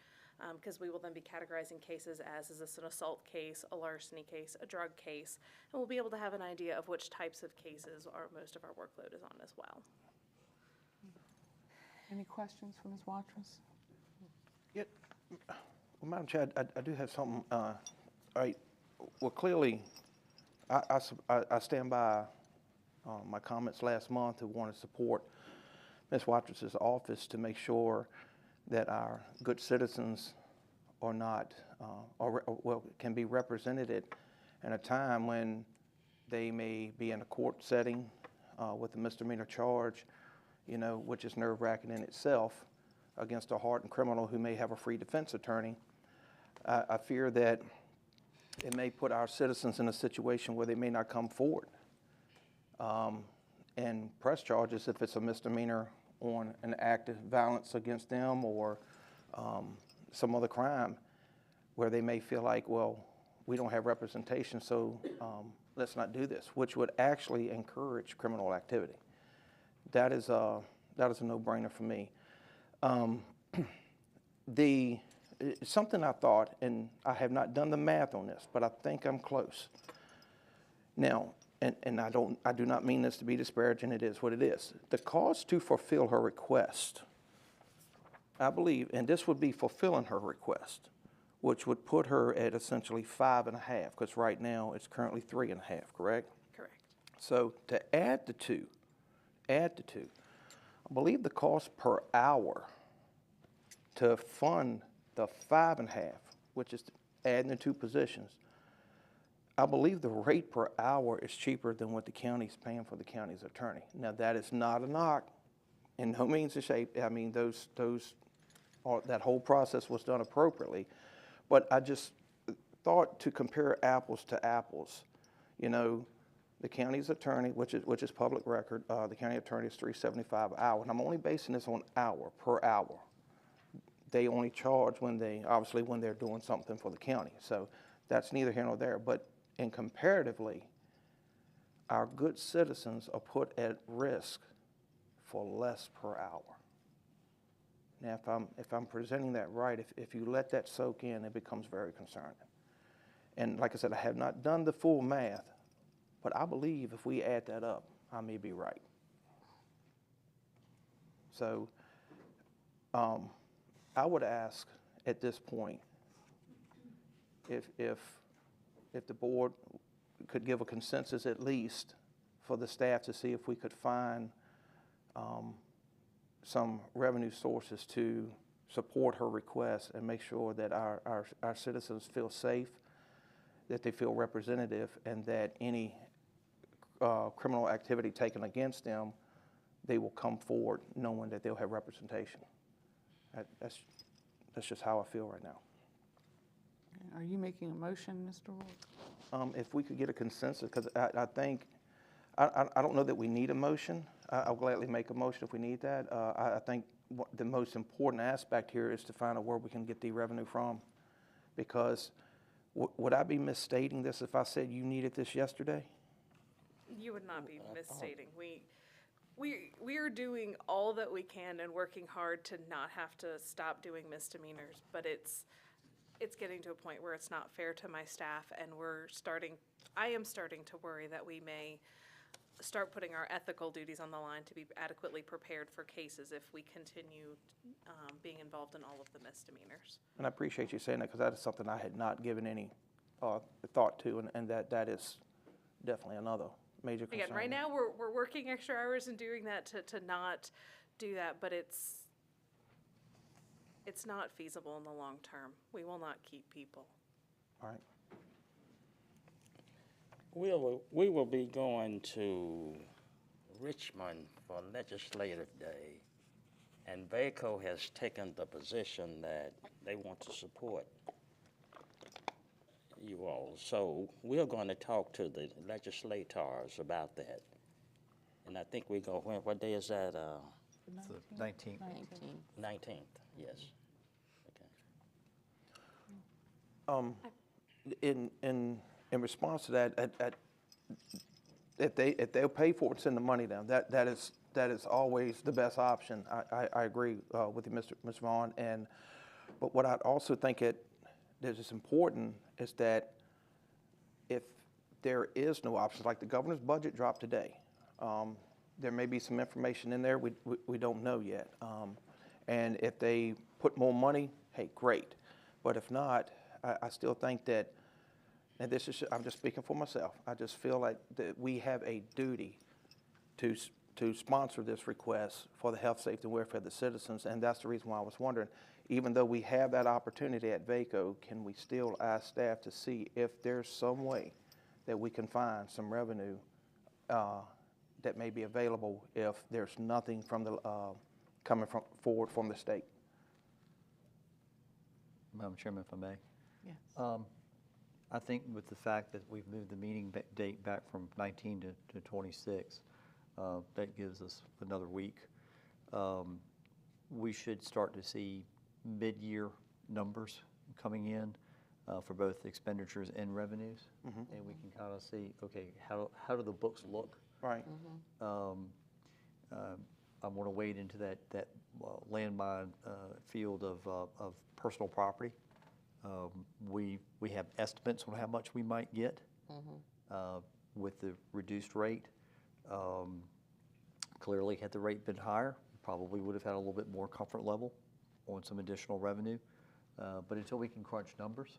[SPEAKER 16] because we will then be categorizing cases as, is this an assault case, a larceny case, a drug case, and we'll be able to have an idea of which types of cases most of our workload is on as well.
[SPEAKER 1] Any questions for Ms. Watrous?
[SPEAKER 3] Yeah, well, Madam Chair, I do have something. All right, well, clearly, I stand by my comments last month who want to support Ms. Watrous' office to make sure that our good citizens are not, can be represented in a time when they may be in a court setting with a misdemeanor charge, you know, which is nerve-wracking in itself, against a hardened criminal who may have a free defense attorney. I fear that it may put our citizens in a situation where they may not come forward and press charges if it's a misdemeanor on an act of violence against them or some other crime, where they may feel like, well, we don't have representation, so let's not do this, which would actually encourage criminal activity. That is a no-brainer for me. Something I thought, and I have not done the math on this, but I think I'm close. Now, and I do not mean this to be disparaging, it is what it is. The cost to fulfill her request, I believe, and this would be fulfilling her request, which would put her at essentially 5.5, because right now it's currently 3.5, correct?
[SPEAKER 16] Correct.
[SPEAKER 3] So to add the two, I believe the cost per hour to fund the 5.5, which is adding the 2 positions, I believe the rate per hour is cheaper than what the county's paying for the county's attorney. Now, that is not a knock, in no means a shape. I mean, that whole process was done appropriately. But I just thought to compare apples to apples, you know, the county's attorney, which is public record, the county attorney is $3.75 an hour, and I'm only basing this on per hour. They only charge when they're doing something for the county. So that's neither here nor there. But in comparatively, our good citizens are put at risk for less per hour. Now, if I'm presenting that right, if you let that soak in, it becomes very concerning. And like I said, I have not done the full math, but I believe if we add that up, I may be right. So I would ask at this point if the board could give a consensus at least for the staff to see if we could find some revenue sources to support her request and make sure that our citizens feel safe, that they feel representative, and that any criminal activity taken against them, they will come forward knowing that they'll have representation. That's just how I feel right now.
[SPEAKER 1] Are you making a motion, Mr. Rourke?
[SPEAKER 3] If we could get a consensus, because I think, I don't know that we need a motion. I'll gladly make a motion if we need that. I think the most important aspect here is to find out where we can get the revenue from. Because would I be misstating this if I said you needed this yesterday?
[SPEAKER 16] You would not be misstating. We are doing all that we can and working hard to not have to stop doing misdemeanors, but it's getting to a point where it's not fair to my staff, and I am starting to worry that we may start putting our ethical duties on the line to be adequately prepared for cases if we continue being involved in all of the misdemeanors.
[SPEAKER 3] And I appreciate you saying that, because that is something I had not given any thought to, and that is definitely another major concern.
[SPEAKER 16] Again, right now we're working extra hours and doing that to not do that, but it's not feasible in the long term. We will not keep people.
[SPEAKER 3] All right.
[SPEAKER 4] We will be going to Richmond for Legislative Day, and VACO has taken the position that they want to support you all. So we're going to talk to the legislators about that. And I think we go, what day is that?
[SPEAKER 2] It's the 19th.
[SPEAKER 4] 19th, yes.
[SPEAKER 3] Okay. In response to that, if they'll pay for it and send the money down, that is always the best option. I agree with you, Mr. Vaughn. But what I also think that is important is that if there is no options, like the governor's budget dropped today, there may be some information in there we don't know yet. And if they put more money, hey, great. But if not, I still think that, and this is, I'm just speaking for myself, I just feel like that we have a duty to sponsor this request for the health, safety, and welfare of the citizens, and that's the reason why I was wondering, even though we have that opportunity at VACO, can we still ask staff to see if there's some way that we can find some revenue that may be available if there's nothing from the coming forward from the state?
[SPEAKER 2] Madam Chairman, if I may.
[SPEAKER 1] Yes.
[SPEAKER 2] I think with the fact that we've moved the meeting date back from 19 to 26, that gives us another week. We should start to see mid-year numbers coming in for both expenditures and revenues. And we can kind of see, okay, how do the books look?
[SPEAKER 3] Right.
[SPEAKER 2] I want to wade into that landmine field of personal property. We have estimates on how much we might get with the reduced rate. Clearly, had the rate been higher, we probably would have had a little bit more comfort level on some additional revenue. But until we can crunch numbers,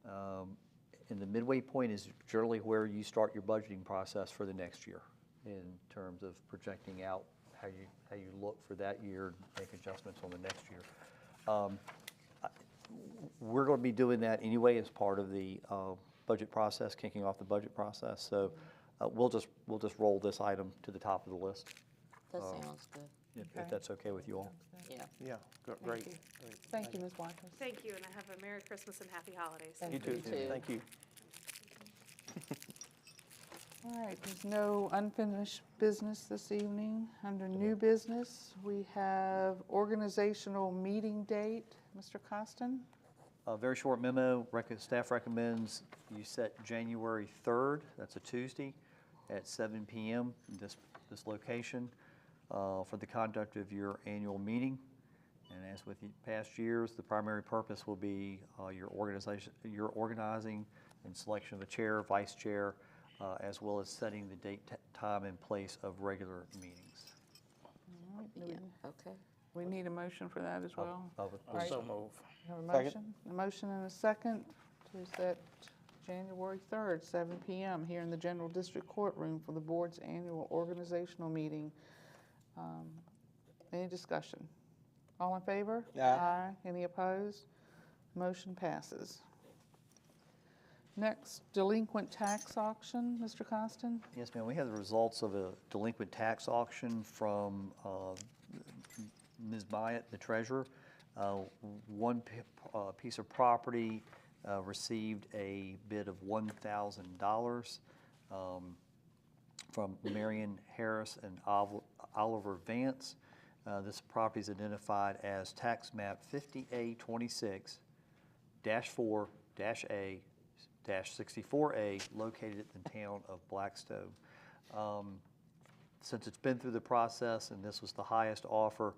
[SPEAKER 2] and the midway point is generally where you start your budgeting process for the next year in terms of projecting out how you look for that year and make adjustments on the next year. We're going to be doing that anyway as part of the budget process, kicking off the budget process. So we'll just roll this item to the top of the list.
[SPEAKER 5] That sounds good.
[SPEAKER 2] If that's okay with you all.
[SPEAKER 5] Yeah.
[SPEAKER 3] Yeah, great.
[SPEAKER 1] Thank you, Ms. Watkins.
[SPEAKER 16] Thank you, and I have a Merry Christmas and Happy Holidays.
[SPEAKER 3] You too. Thank you.
[SPEAKER 1] All right, there's no unfinished business this evening. Under new business, we have organizational meeting date. Mr. Costin?
[SPEAKER 2] A very short memo. Staff recommends you set January 3rd, that's a Tuesday, at 7 p.m. This location for the conduct of your annual meeting. And as with the past years, the primary purpose will be your organizing and selection of a chair, vice chair, as well as setting the date, time, and place of regular meetings.
[SPEAKER 1] All right,
[SPEAKER 5] Yeah, okay.
[SPEAKER 1] we need a motion for that as well.
[SPEAKER 2] Of
[SPEAKER 1] Right.
[SPEAKER 4] So move.
[SPEAKER 1] We have a
[SPEAKER 3] Second.
[SPEAKER 1] motion, a motion and a second to set January 3rd, 7 p.m. here in the General District Courtroom for the board's annual organizational meeting. Any discussion? All in favor?
[SPEAKER 3] Aye.
[SPEAKER 1] Any opposed? Motion passes. Next, delinquent tax auction. Mr. Costin?
[SPEAKER 2] Yes, ma'am. We have the results of a delinquent tax auction from Ms. Myatt, the treasurer. One piece of property received a bid of $1,000 from Marion Harris and Oliver Vance. This property is identified as tax map 50A26-4-A-64A, located in the town of Blackstone. Since it's been through the process and this was the highest offer,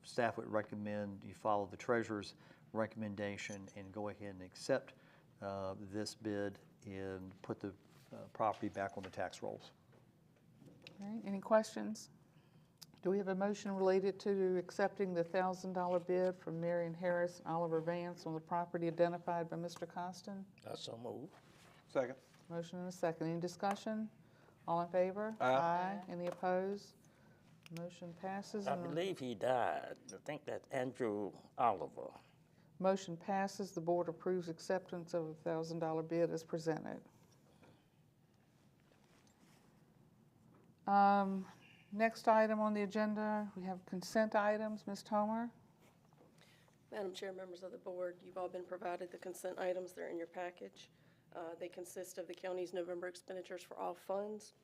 [SPEAKER 2] staff would recommend you follow the treasurer's recommendation and go ahead and accept this bid and put the property back on the tax rolls.
[SPEAKER 1] Okay, any questions? Do we have a motion related to accepting the $1,000 bid from Marion Harris and Oliver Vance on the property identified by Mr. Costin?
[SPEAKER 4] So move.
[SPEAKER 3] Second.
[SPEAKER 1] Motion and a second. Any discussion? All in favor?
[SPEAKER 3] Aye.
[SPEAKER 1] Any opposed? Motion passes.
[SPEAKER 4] I
[SPEAKER 1] and the
[SPEAKER 4] believe he died. I think that's Andrew Oliver.
[SPEAKER 1] motion passes. The board approves acceptance of a $1,000 bid as presented. Next item on the agenda, we have consent items. Ms. Tomer?
[SPEAKER 7] Madam Chair, members of the board, you've all been provided the consent items. They're in your package. They consist of the county's November expenditures for all funds,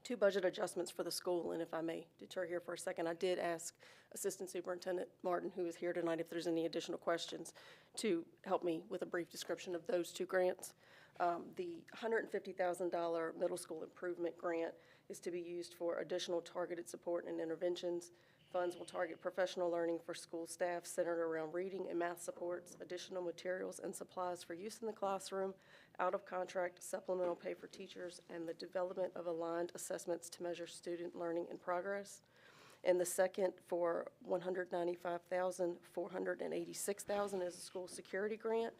[SPEAKER 7] 2 budget adjustments for the school, and if I may deter here for a second, I did ask Assistant Superintendent Martin, who is here tonight, if there's any additional questions, to help me with a brief description of those 2 grants. The $150,000 middle school improvement grant is to be used for additional targeted support and interventions. Funds will target professional learning for school staff centered around reading and math supports, additional materials and supplies for use in the classroom, out-of-contract supplemental pay for teachers, and the development of aligned assessments to measure student learning and progress. And the second, for $195,486,000, is a school security grant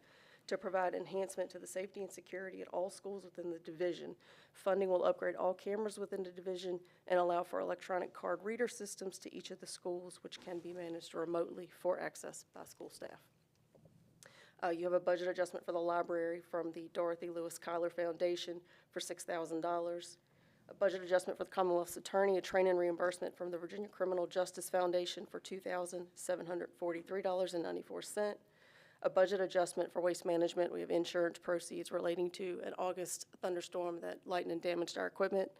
[SPEAKER 7] to provide enhancement to the safety and security at all schools within the division. Funding will upgrade all cameras within the division and allow for electronic card reader systems to each of the schools, which can be managed remotely for access by school staff. You have a budget adjustment for the library from the Dorothy Lewis Kyler Foundation for $6,000. A budget adjustment for the Commonwealth's Attorney, a training reimbursement from the Virginia Criminal Justice Foundation for $2,743.94. A budget adjustment for waste management. We have insurance proceeds relating to an August thunderstorm that lightened and damaged our equipment,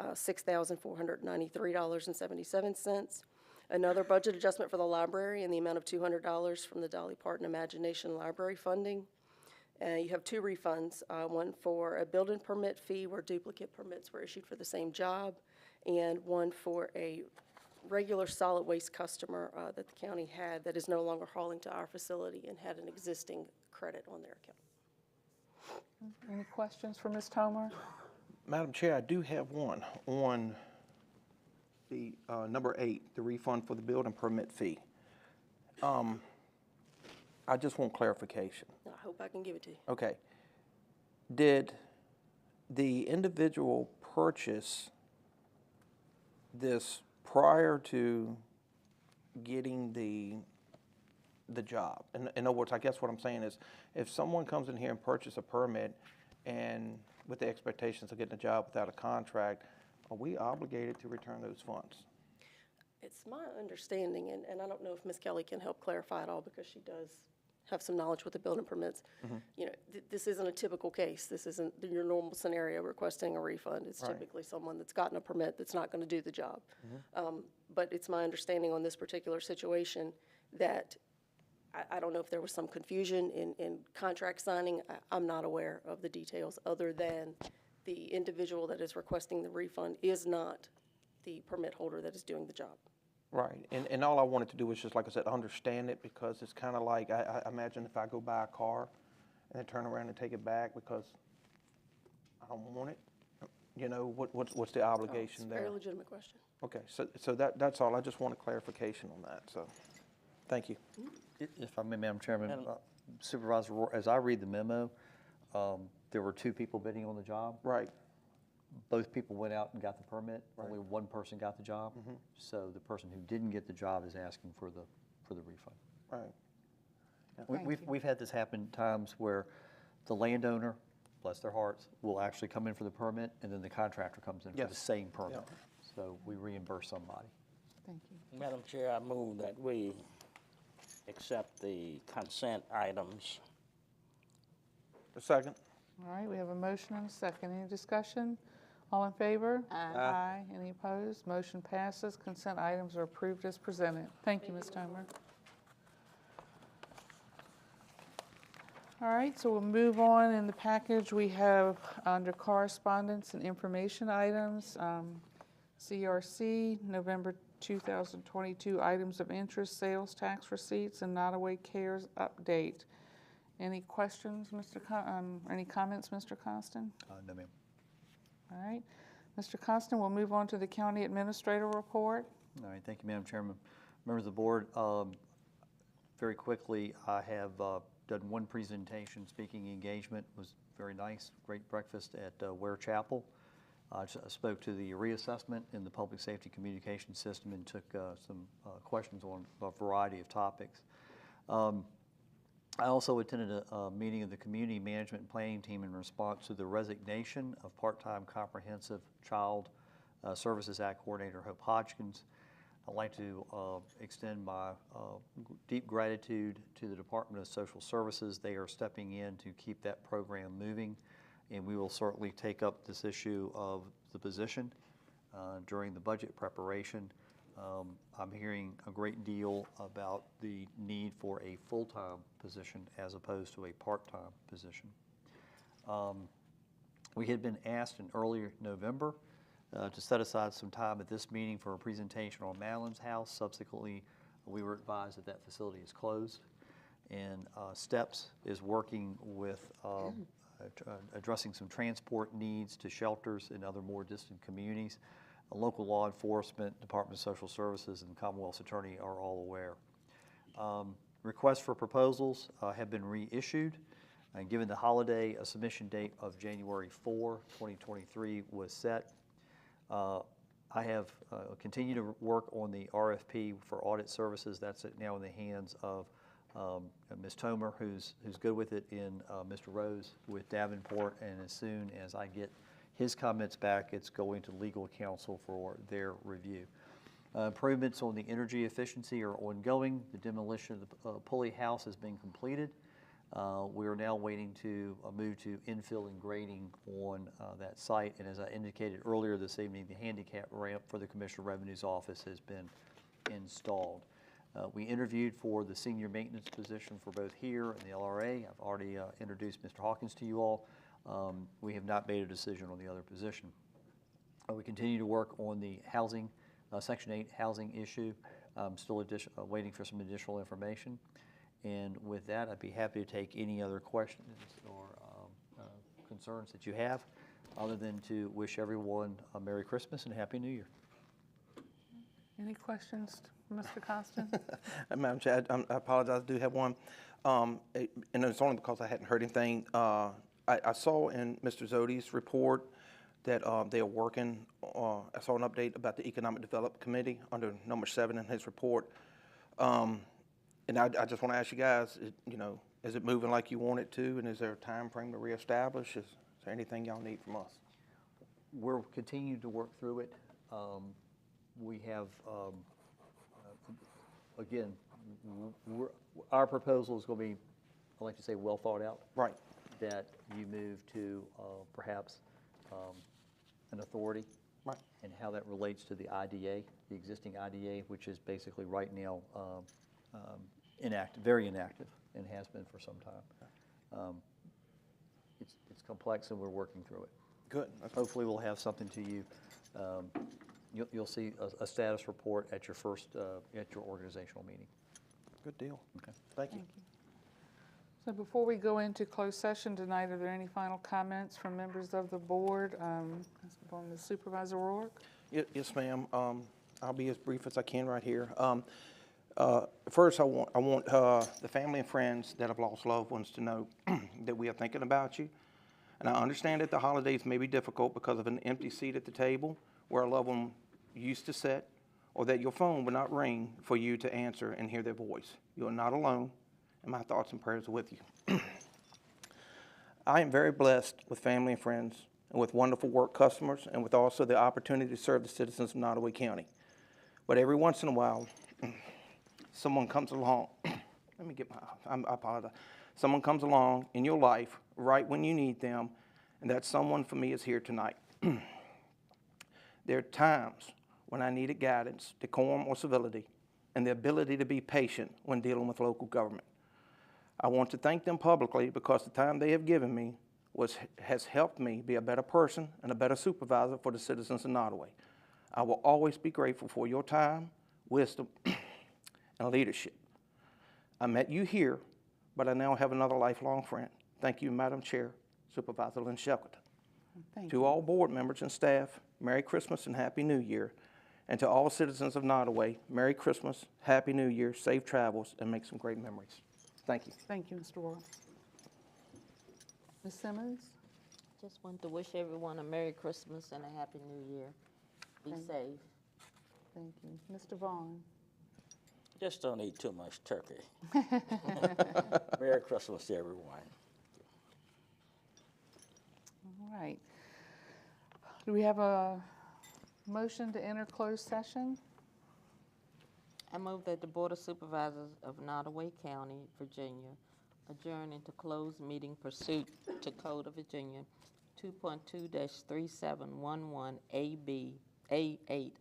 [SPEAKER 7] $6,493.77. Another budget adjustment for the library in the amount of $200 from the Dolly Parton Imagination Library funding. You have two refunds, one for a building permit fee where duplicate permits were issued for the same job, and one for a regular solid waste customer that the county had that is no longer hauling to our facility and had an existing credit on their account.
[SPEAKER 1] Any questions for Ms. Tomer?
[SPEAKER 3] Madam Chair, I do have one on the number 8, the refund for the building permit fee. I just want clarification.
[SPEAKER 7] I hope I can give it to you.
[SPEAKER 3] Okay. Did the individual purchase this prior to getting the job? In other words, I guess what I'm saying is, if someone comes in here and purchases a permit and with the expectations of getting a job without a contract, are we obligated to return those funds?
[SPEAKER 7] It's my understanding, and I don't know if Ms. Kelly can help clarify it all because she does have some knowledge with the building permits. You know, this isn't a typical case. This isn't your normal scenario requesting a refund. It's typically someone that's gotten a permit that's not going to do the job. But it's my understanding on this particular situation that I don't know if there was some confusion in contract signing. I'm not aware of the details other than the individual that is requesting the refund is not the permit holder that is doing the job.
[SPEAKER 3] Right, and all I wanted to do was just, like I said, understand it, because it's kind of like, I imagine if I go buy a car and then turn around and take it back because I don't want it, you know, what's the obligation there?
[SPEAKER 7] It's a very legitimate question.
[SPEAKER 3] Okay, so that's all. I just want a clarification on that, so, thank you.
[SPEAKER 2] If I may, Madam Chairman, Supervisor Rohr, as I read the memo, there were 2 people bidding on the job.
[SPEAKER 3] Right.
[SPEAKER 2] Both people went out and got the permit. Only one person got the job. So the person who didn't get the job is asking for the refund.
[SPEAKER 3] Right.
[SPEAKER 2] We've had this happen times where the landowner, bless their hearts, will actually come in for the permit, and then the contractor comes in for the same permit. So we reimburse somebody.
[SPEAKER 1] Thank you.
[SPEAKER 4] Madam Chair, I move that we accept the consent items.
[SPEAKER 3] A second.
[SPEAKER 1] All right, we have a motion and a second. Any discussion? All in favor? Aye. Any opposed? Motion passes. Consent items are approved as presented. Thank you, Ms. Tomer. All right, so we'll move on in the package. We have under correspondence and information items, CRC, November 2022 items of interest, sales tax receipts, and Nottoway CARES update. Any questions, any comments, Mr. Constant?
[SPEAKER 2] No, ma'am.
[SPEAKER 1] All right. Mr. Constant, we'll move on to the county administrator report.
[SPEAKER 2] All right, thank you, Madam Chairman. Members of the board, very quickly, I have done one presentation, speaking engagement. It was very nice, great breakfast at Ware Chapel. I spoke to the reassessment in the public safety communication system and took some questions on a variety of topics. I also attended a meeting of the Community Management and Planning Team in response to the resignation of part-time Comprehensive Child Services Act Coordinator Hope Hodgkins. I'd like to extend my deep gratitude to the Department of Social Services. They are stepping in to keep that program moving, and we will certainly take up this issue of the position during the budget preparation. I'm hearing a great deal about the need for a full-time position as opposed to a part-time position. We had been asked in earlier November to set aside some time at this meeting for a presentation on Madeline's house. Subsequently, we were advised that that facility is closed. And STEPS is working with addressing some transport needs to shelters in other more distant communities. Local law enforcement, Department of Social Services, and Commonwealth's Attorney are all aware. Requests for proposals have been reissued. And given the holiday, a submission date of January 4, 2023 was set. I have continued to work on the RFP for audit services. That's now in the hands of Ms. Tomer, who's good with it, in Mr. Rose with Davenport, and as soon as I get his comments back, it's going to legal counsel for their review. Improvements on the energy efficiency are ongoing. The demolition of the Pulley House has been completed. We are now waiting to move to infill and grading on that site, and as I indicated earlier this evening, the handicap ramp for the Commissioner of Revenue's office has been installed. We interviewed for the senior maintenance position for both here and the LRA. I've already introduced Mr. Hawkins to you all. We have not made a decision on the other position. We continue to work on the housing, Section 8 housing issue. I'm still waiting for some additional information. And with that, I'd be happy to take any other questions or concerns that you have, other than to wish everyone a Merry Christmas and Happy New Year.
[SPEAKER 1] Any questions, Mr. Costin?
[SPEAKER 3] Madam Chair, I apologize, I do have one. And it's only because I hadn't heard anything. I saw in Mr. Zodi's report that they are working, I saw an update about the Economic Development Committee under number 7 in his report. And I just want to ask you guys, is it moving like you want it to, and is there a time frame to reestablish? Is there anything y'all need from us?
[SPEAKER 2] We're continuing to work through it. We have, again, our proposal is going to be, I like to say, well thought out.
[SPEAKER 3] Right.
[SPEAKER 2] That you move to perhaps an authority.
[SPEAKER 3] Right.
[SPEAKER 2] And how that relates to the IDA, the existing IDA, which is basically right now inactive, very inactive, and has been for some time. It's complex, and we're working through it.
[SPEAKER 3] Good.
[SPEAKER 2] Hopefully, we'll have something to you. You'll see a status report at your first at your organizational meeting.
[SPEAKER 3] Good deal.
[SPEAKER 2] Okay.
[SPEAKER 3] Thank you.
[SPEAKER 1] So before we go into closed session tonight, are there any final comments from members of the board? From the Supervisor Rourke?
[SPEAKER 3] Yes, ma'am. I'll be as brief as I can right here. First, I want the family and friends that have lost loved ones to know that we are thinking about you. And I understand that the holidays may be difficult because of an empty seat at the table where a loved one used to sit, or that your phone would not ring for you to answer and hear their voice. You are not alone, and my thoughts and prayers are with you. I am very blessed with family and friends, and with wonderful work customers, and with also the opportunity to serve the citizens of Nottoway County. But every once in a while, someone comes along, I apologize. Someone comes along in your life right when you need them, and that someone for me is here tonight. There are times when I needed guidance, decorum, or civility, and the ability to be patient when dealing with local government. I want to thank them publicly because the time they have given me has helped me be a better person and a better supervisor for the citizens of Nottoway. I will always be grateful for your time, wisdom, and leadership. I met you here, but I now have another lifelong friend. Thank you, Madam Chair, Supervisor Lynn Shelkerton. To all board members and staff, Merry Christmas and Happy New Year. And to all citizens of Nottoway, Merry Christmas, Happy New Year, safe travels, and make some great memories. Thank you.
[SPEAKER 1] Thank you, Mr. Rourke. Ms. Simmons?
[SPEAKER 5] Just want to wish everyone a Merry Christmas and a Happy New Year. Be safe.
[SPEAKER 1] Thank you. Mr. Vaughn?
[SPEAKER 4] Just don't eat too much turkey. Merry Christmas to everyone.
[SPEAKER 1] All right. Do we have a motion to enter closed session?
[SPEAKER 5] I move that the Board of Supervisors of Nottoway County, Virginia, adjourn into closed meeting pursuant to Code of Virginia 2.2-3711 A8,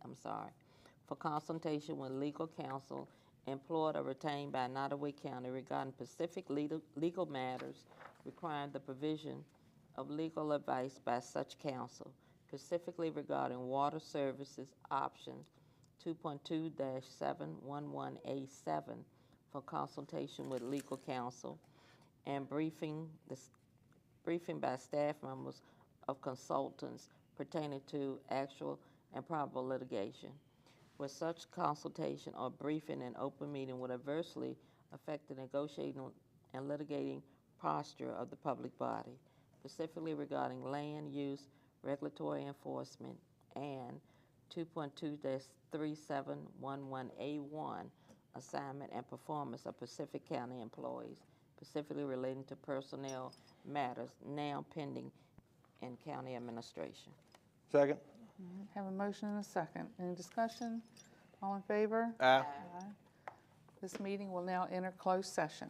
[SPEAKER 5] for consultation with legal counsel employed or retained by Nottoway County regarding specific legal matters requiring the provision of legal advice by such counsel, specifically regarding water services options 2.2-711A7 for consultation with legal counsel, and briefing by staff members of consultants pertaining to actual and probable litigation. Where such consultation or briefing in open meeting would adversely affect the negotiating and litigating posture of the public body, specifically regarding land use, regulatory enforcement, and 2.2-3711A1, assignment and performance of Pacific County employees, specifically relating to personnel matters now pending in county administration.
[SPEAKER 3] Second?
[SPEAKER 1] Have a motion and a second. Any discussion? All in favor?
[SPEAKER 3] Aye.
[SPEAKER 1] This meeting will now enter closed session.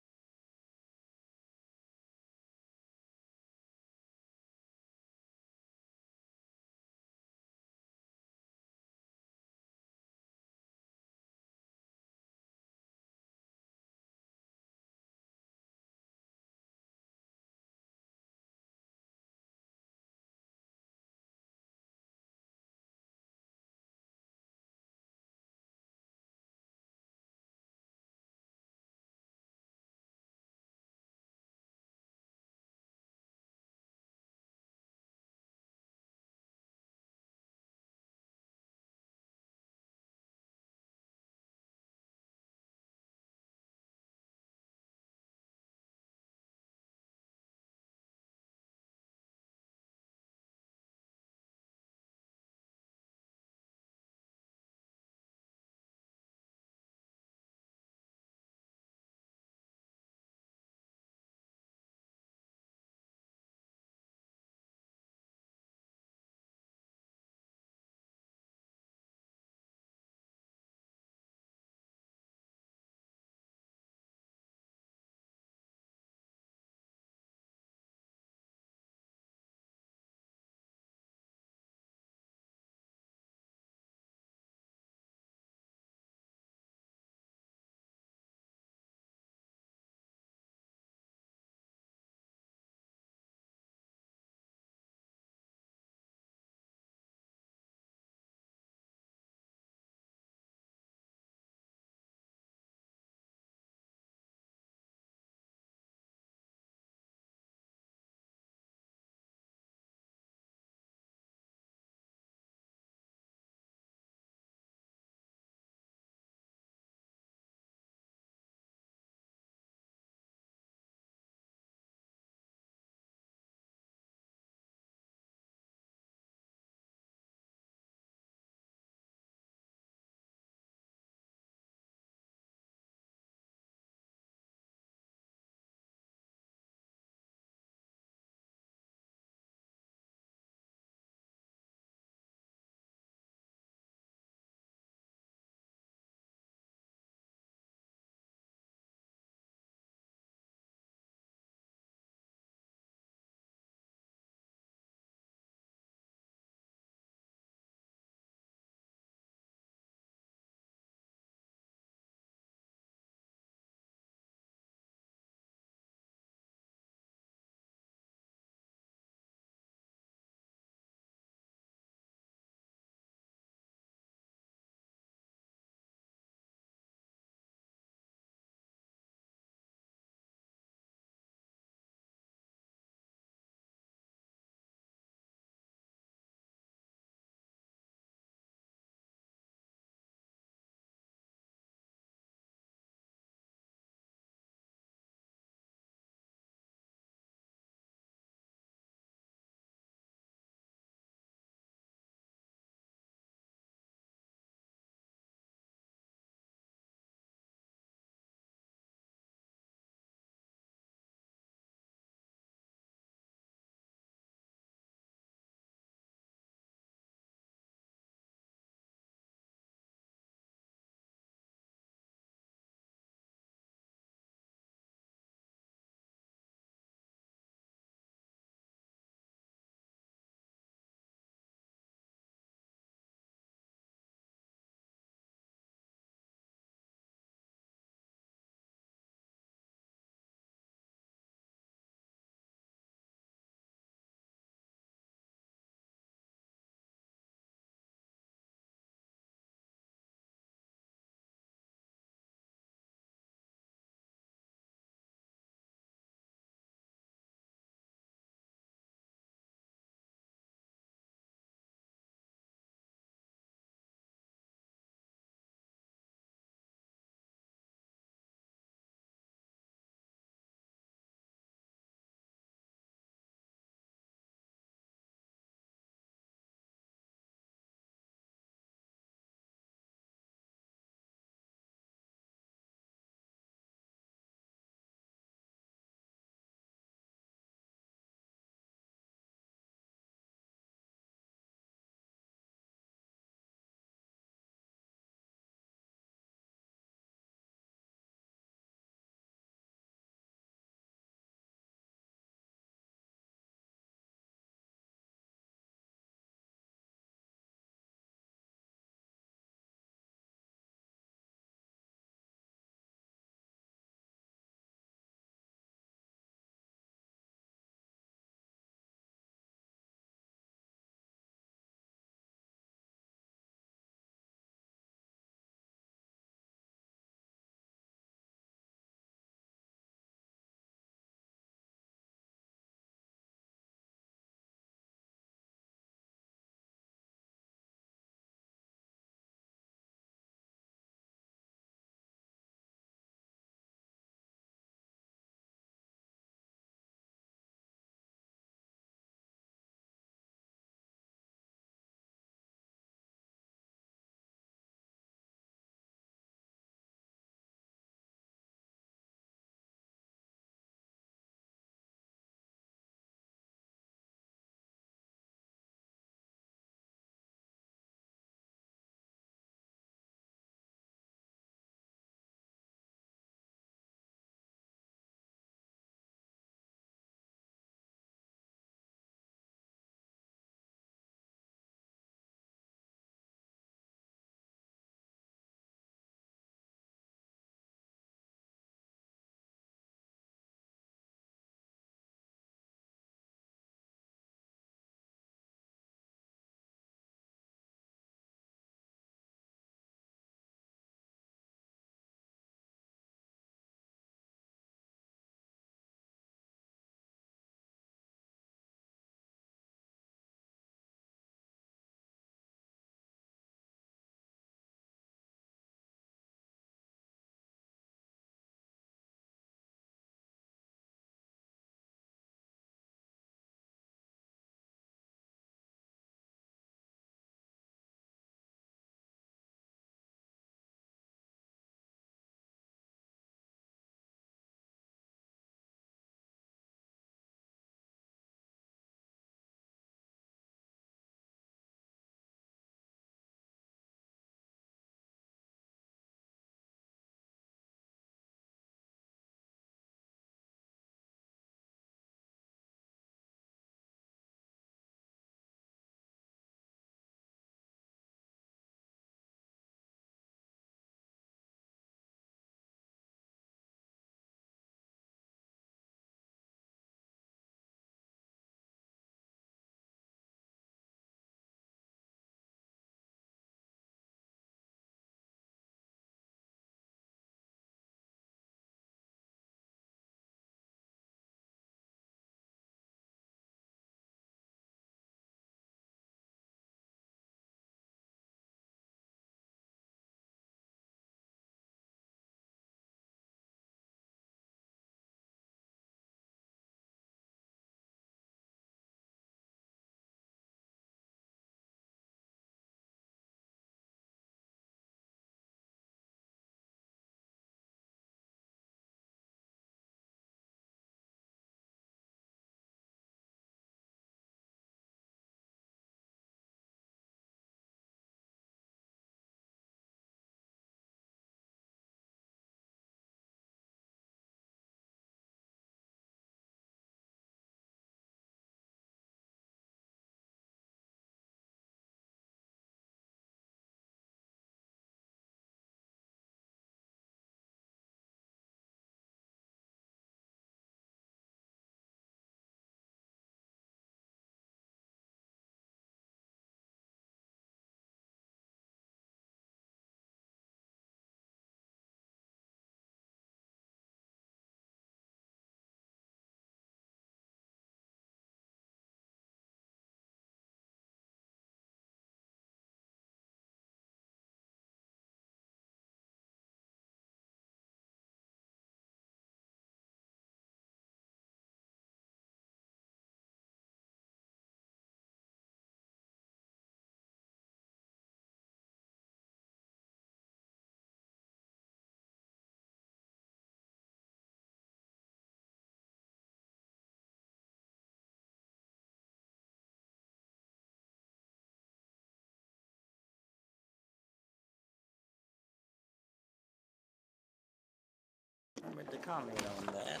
[SPEAKER 4] permit to comment on that,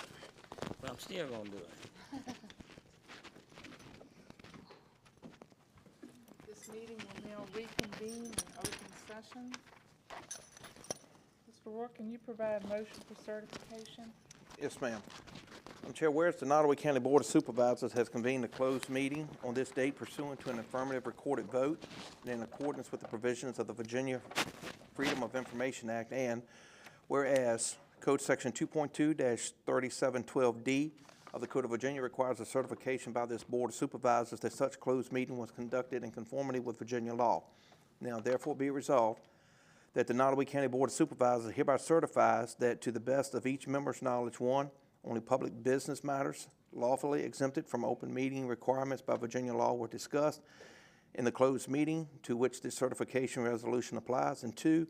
[SPEAKER 4] but I'm still gonna do it.
[SPEAKER 1] This meeting will now reconvene in open session. Mr. Rourke, can you provide a motion for certification?
[SPEAKER 3] Yes, ma'am. Madam Chair, whereas the Nottoway County Board of Supervisors has convened a closed meeting on this date pursuant to an affirmative recorded vote and in accordance with the provisions of the Virginia Freedom of Information Act, and whereas Code Section 2.2-3712D of the Code of Virginia requires a certification by this Board of Supervisors that such closed meeting was conducted in conformity with Virginia law. Now therefore be resolved that the Nottoway County Board of Supervisors hereby certifies that to the best of each member's knowledge, one, only public business matters lawfully exempted from open meeting requirements by Virginia law were discussed in the closed meeting to which this certification resolution applies, and two,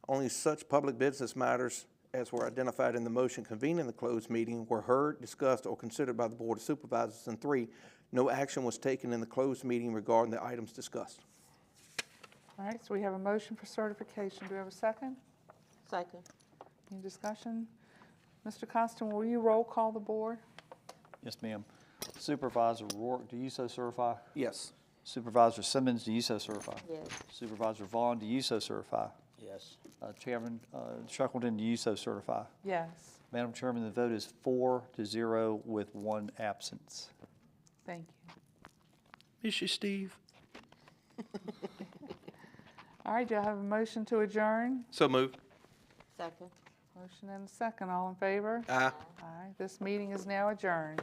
[SPEAKER 3] only such public business matters as were identified in the motion convening the closed meeting were heard, discussed, or considered by the Board of Supervisors, and three, no action was taken in the closed meeting regarding the items discussed.
[SPEAKER 1] All right, so we have a motion for certification. Do we have a second?
[SPEAKER 5] Second.
[SPEAKER 1] Any discussion? Mr. Constant, will you roll call the board?
[SPEAKER 2] Yes, ma'am. Supervisor Rourke, do you so certify?
[SPEAKER 3] Yes.
[SPEAKER 2] Supervisor Simmons, do you so certify?
[SPEAKER 5] Yes.
[SPEAKER 2] Supervisor Vaughn, do you so certify?
[SPEAKER 4] Yes.
[SPEAKER 2] Chairman Shackleton, do you so certify?
[SPEAKER 1] Yes.
[SPEAKER 2] Madam Chairman, the vote is 4-0 with one absence.
[SPEAKER 1] Thank you.
[SPEAKER 3] Miss you, Steve.
[SPEAKER 1] All right, do I have a motion to adjourn?
[SPEAKER 3] So moved.
[SPEAKER 5] Second.
[SPEAKER 1] Motion and a second. All in favor?
[SPEAKER 3] Aye.
[SPEAKER 1] Aye. This meeting is now adjourned.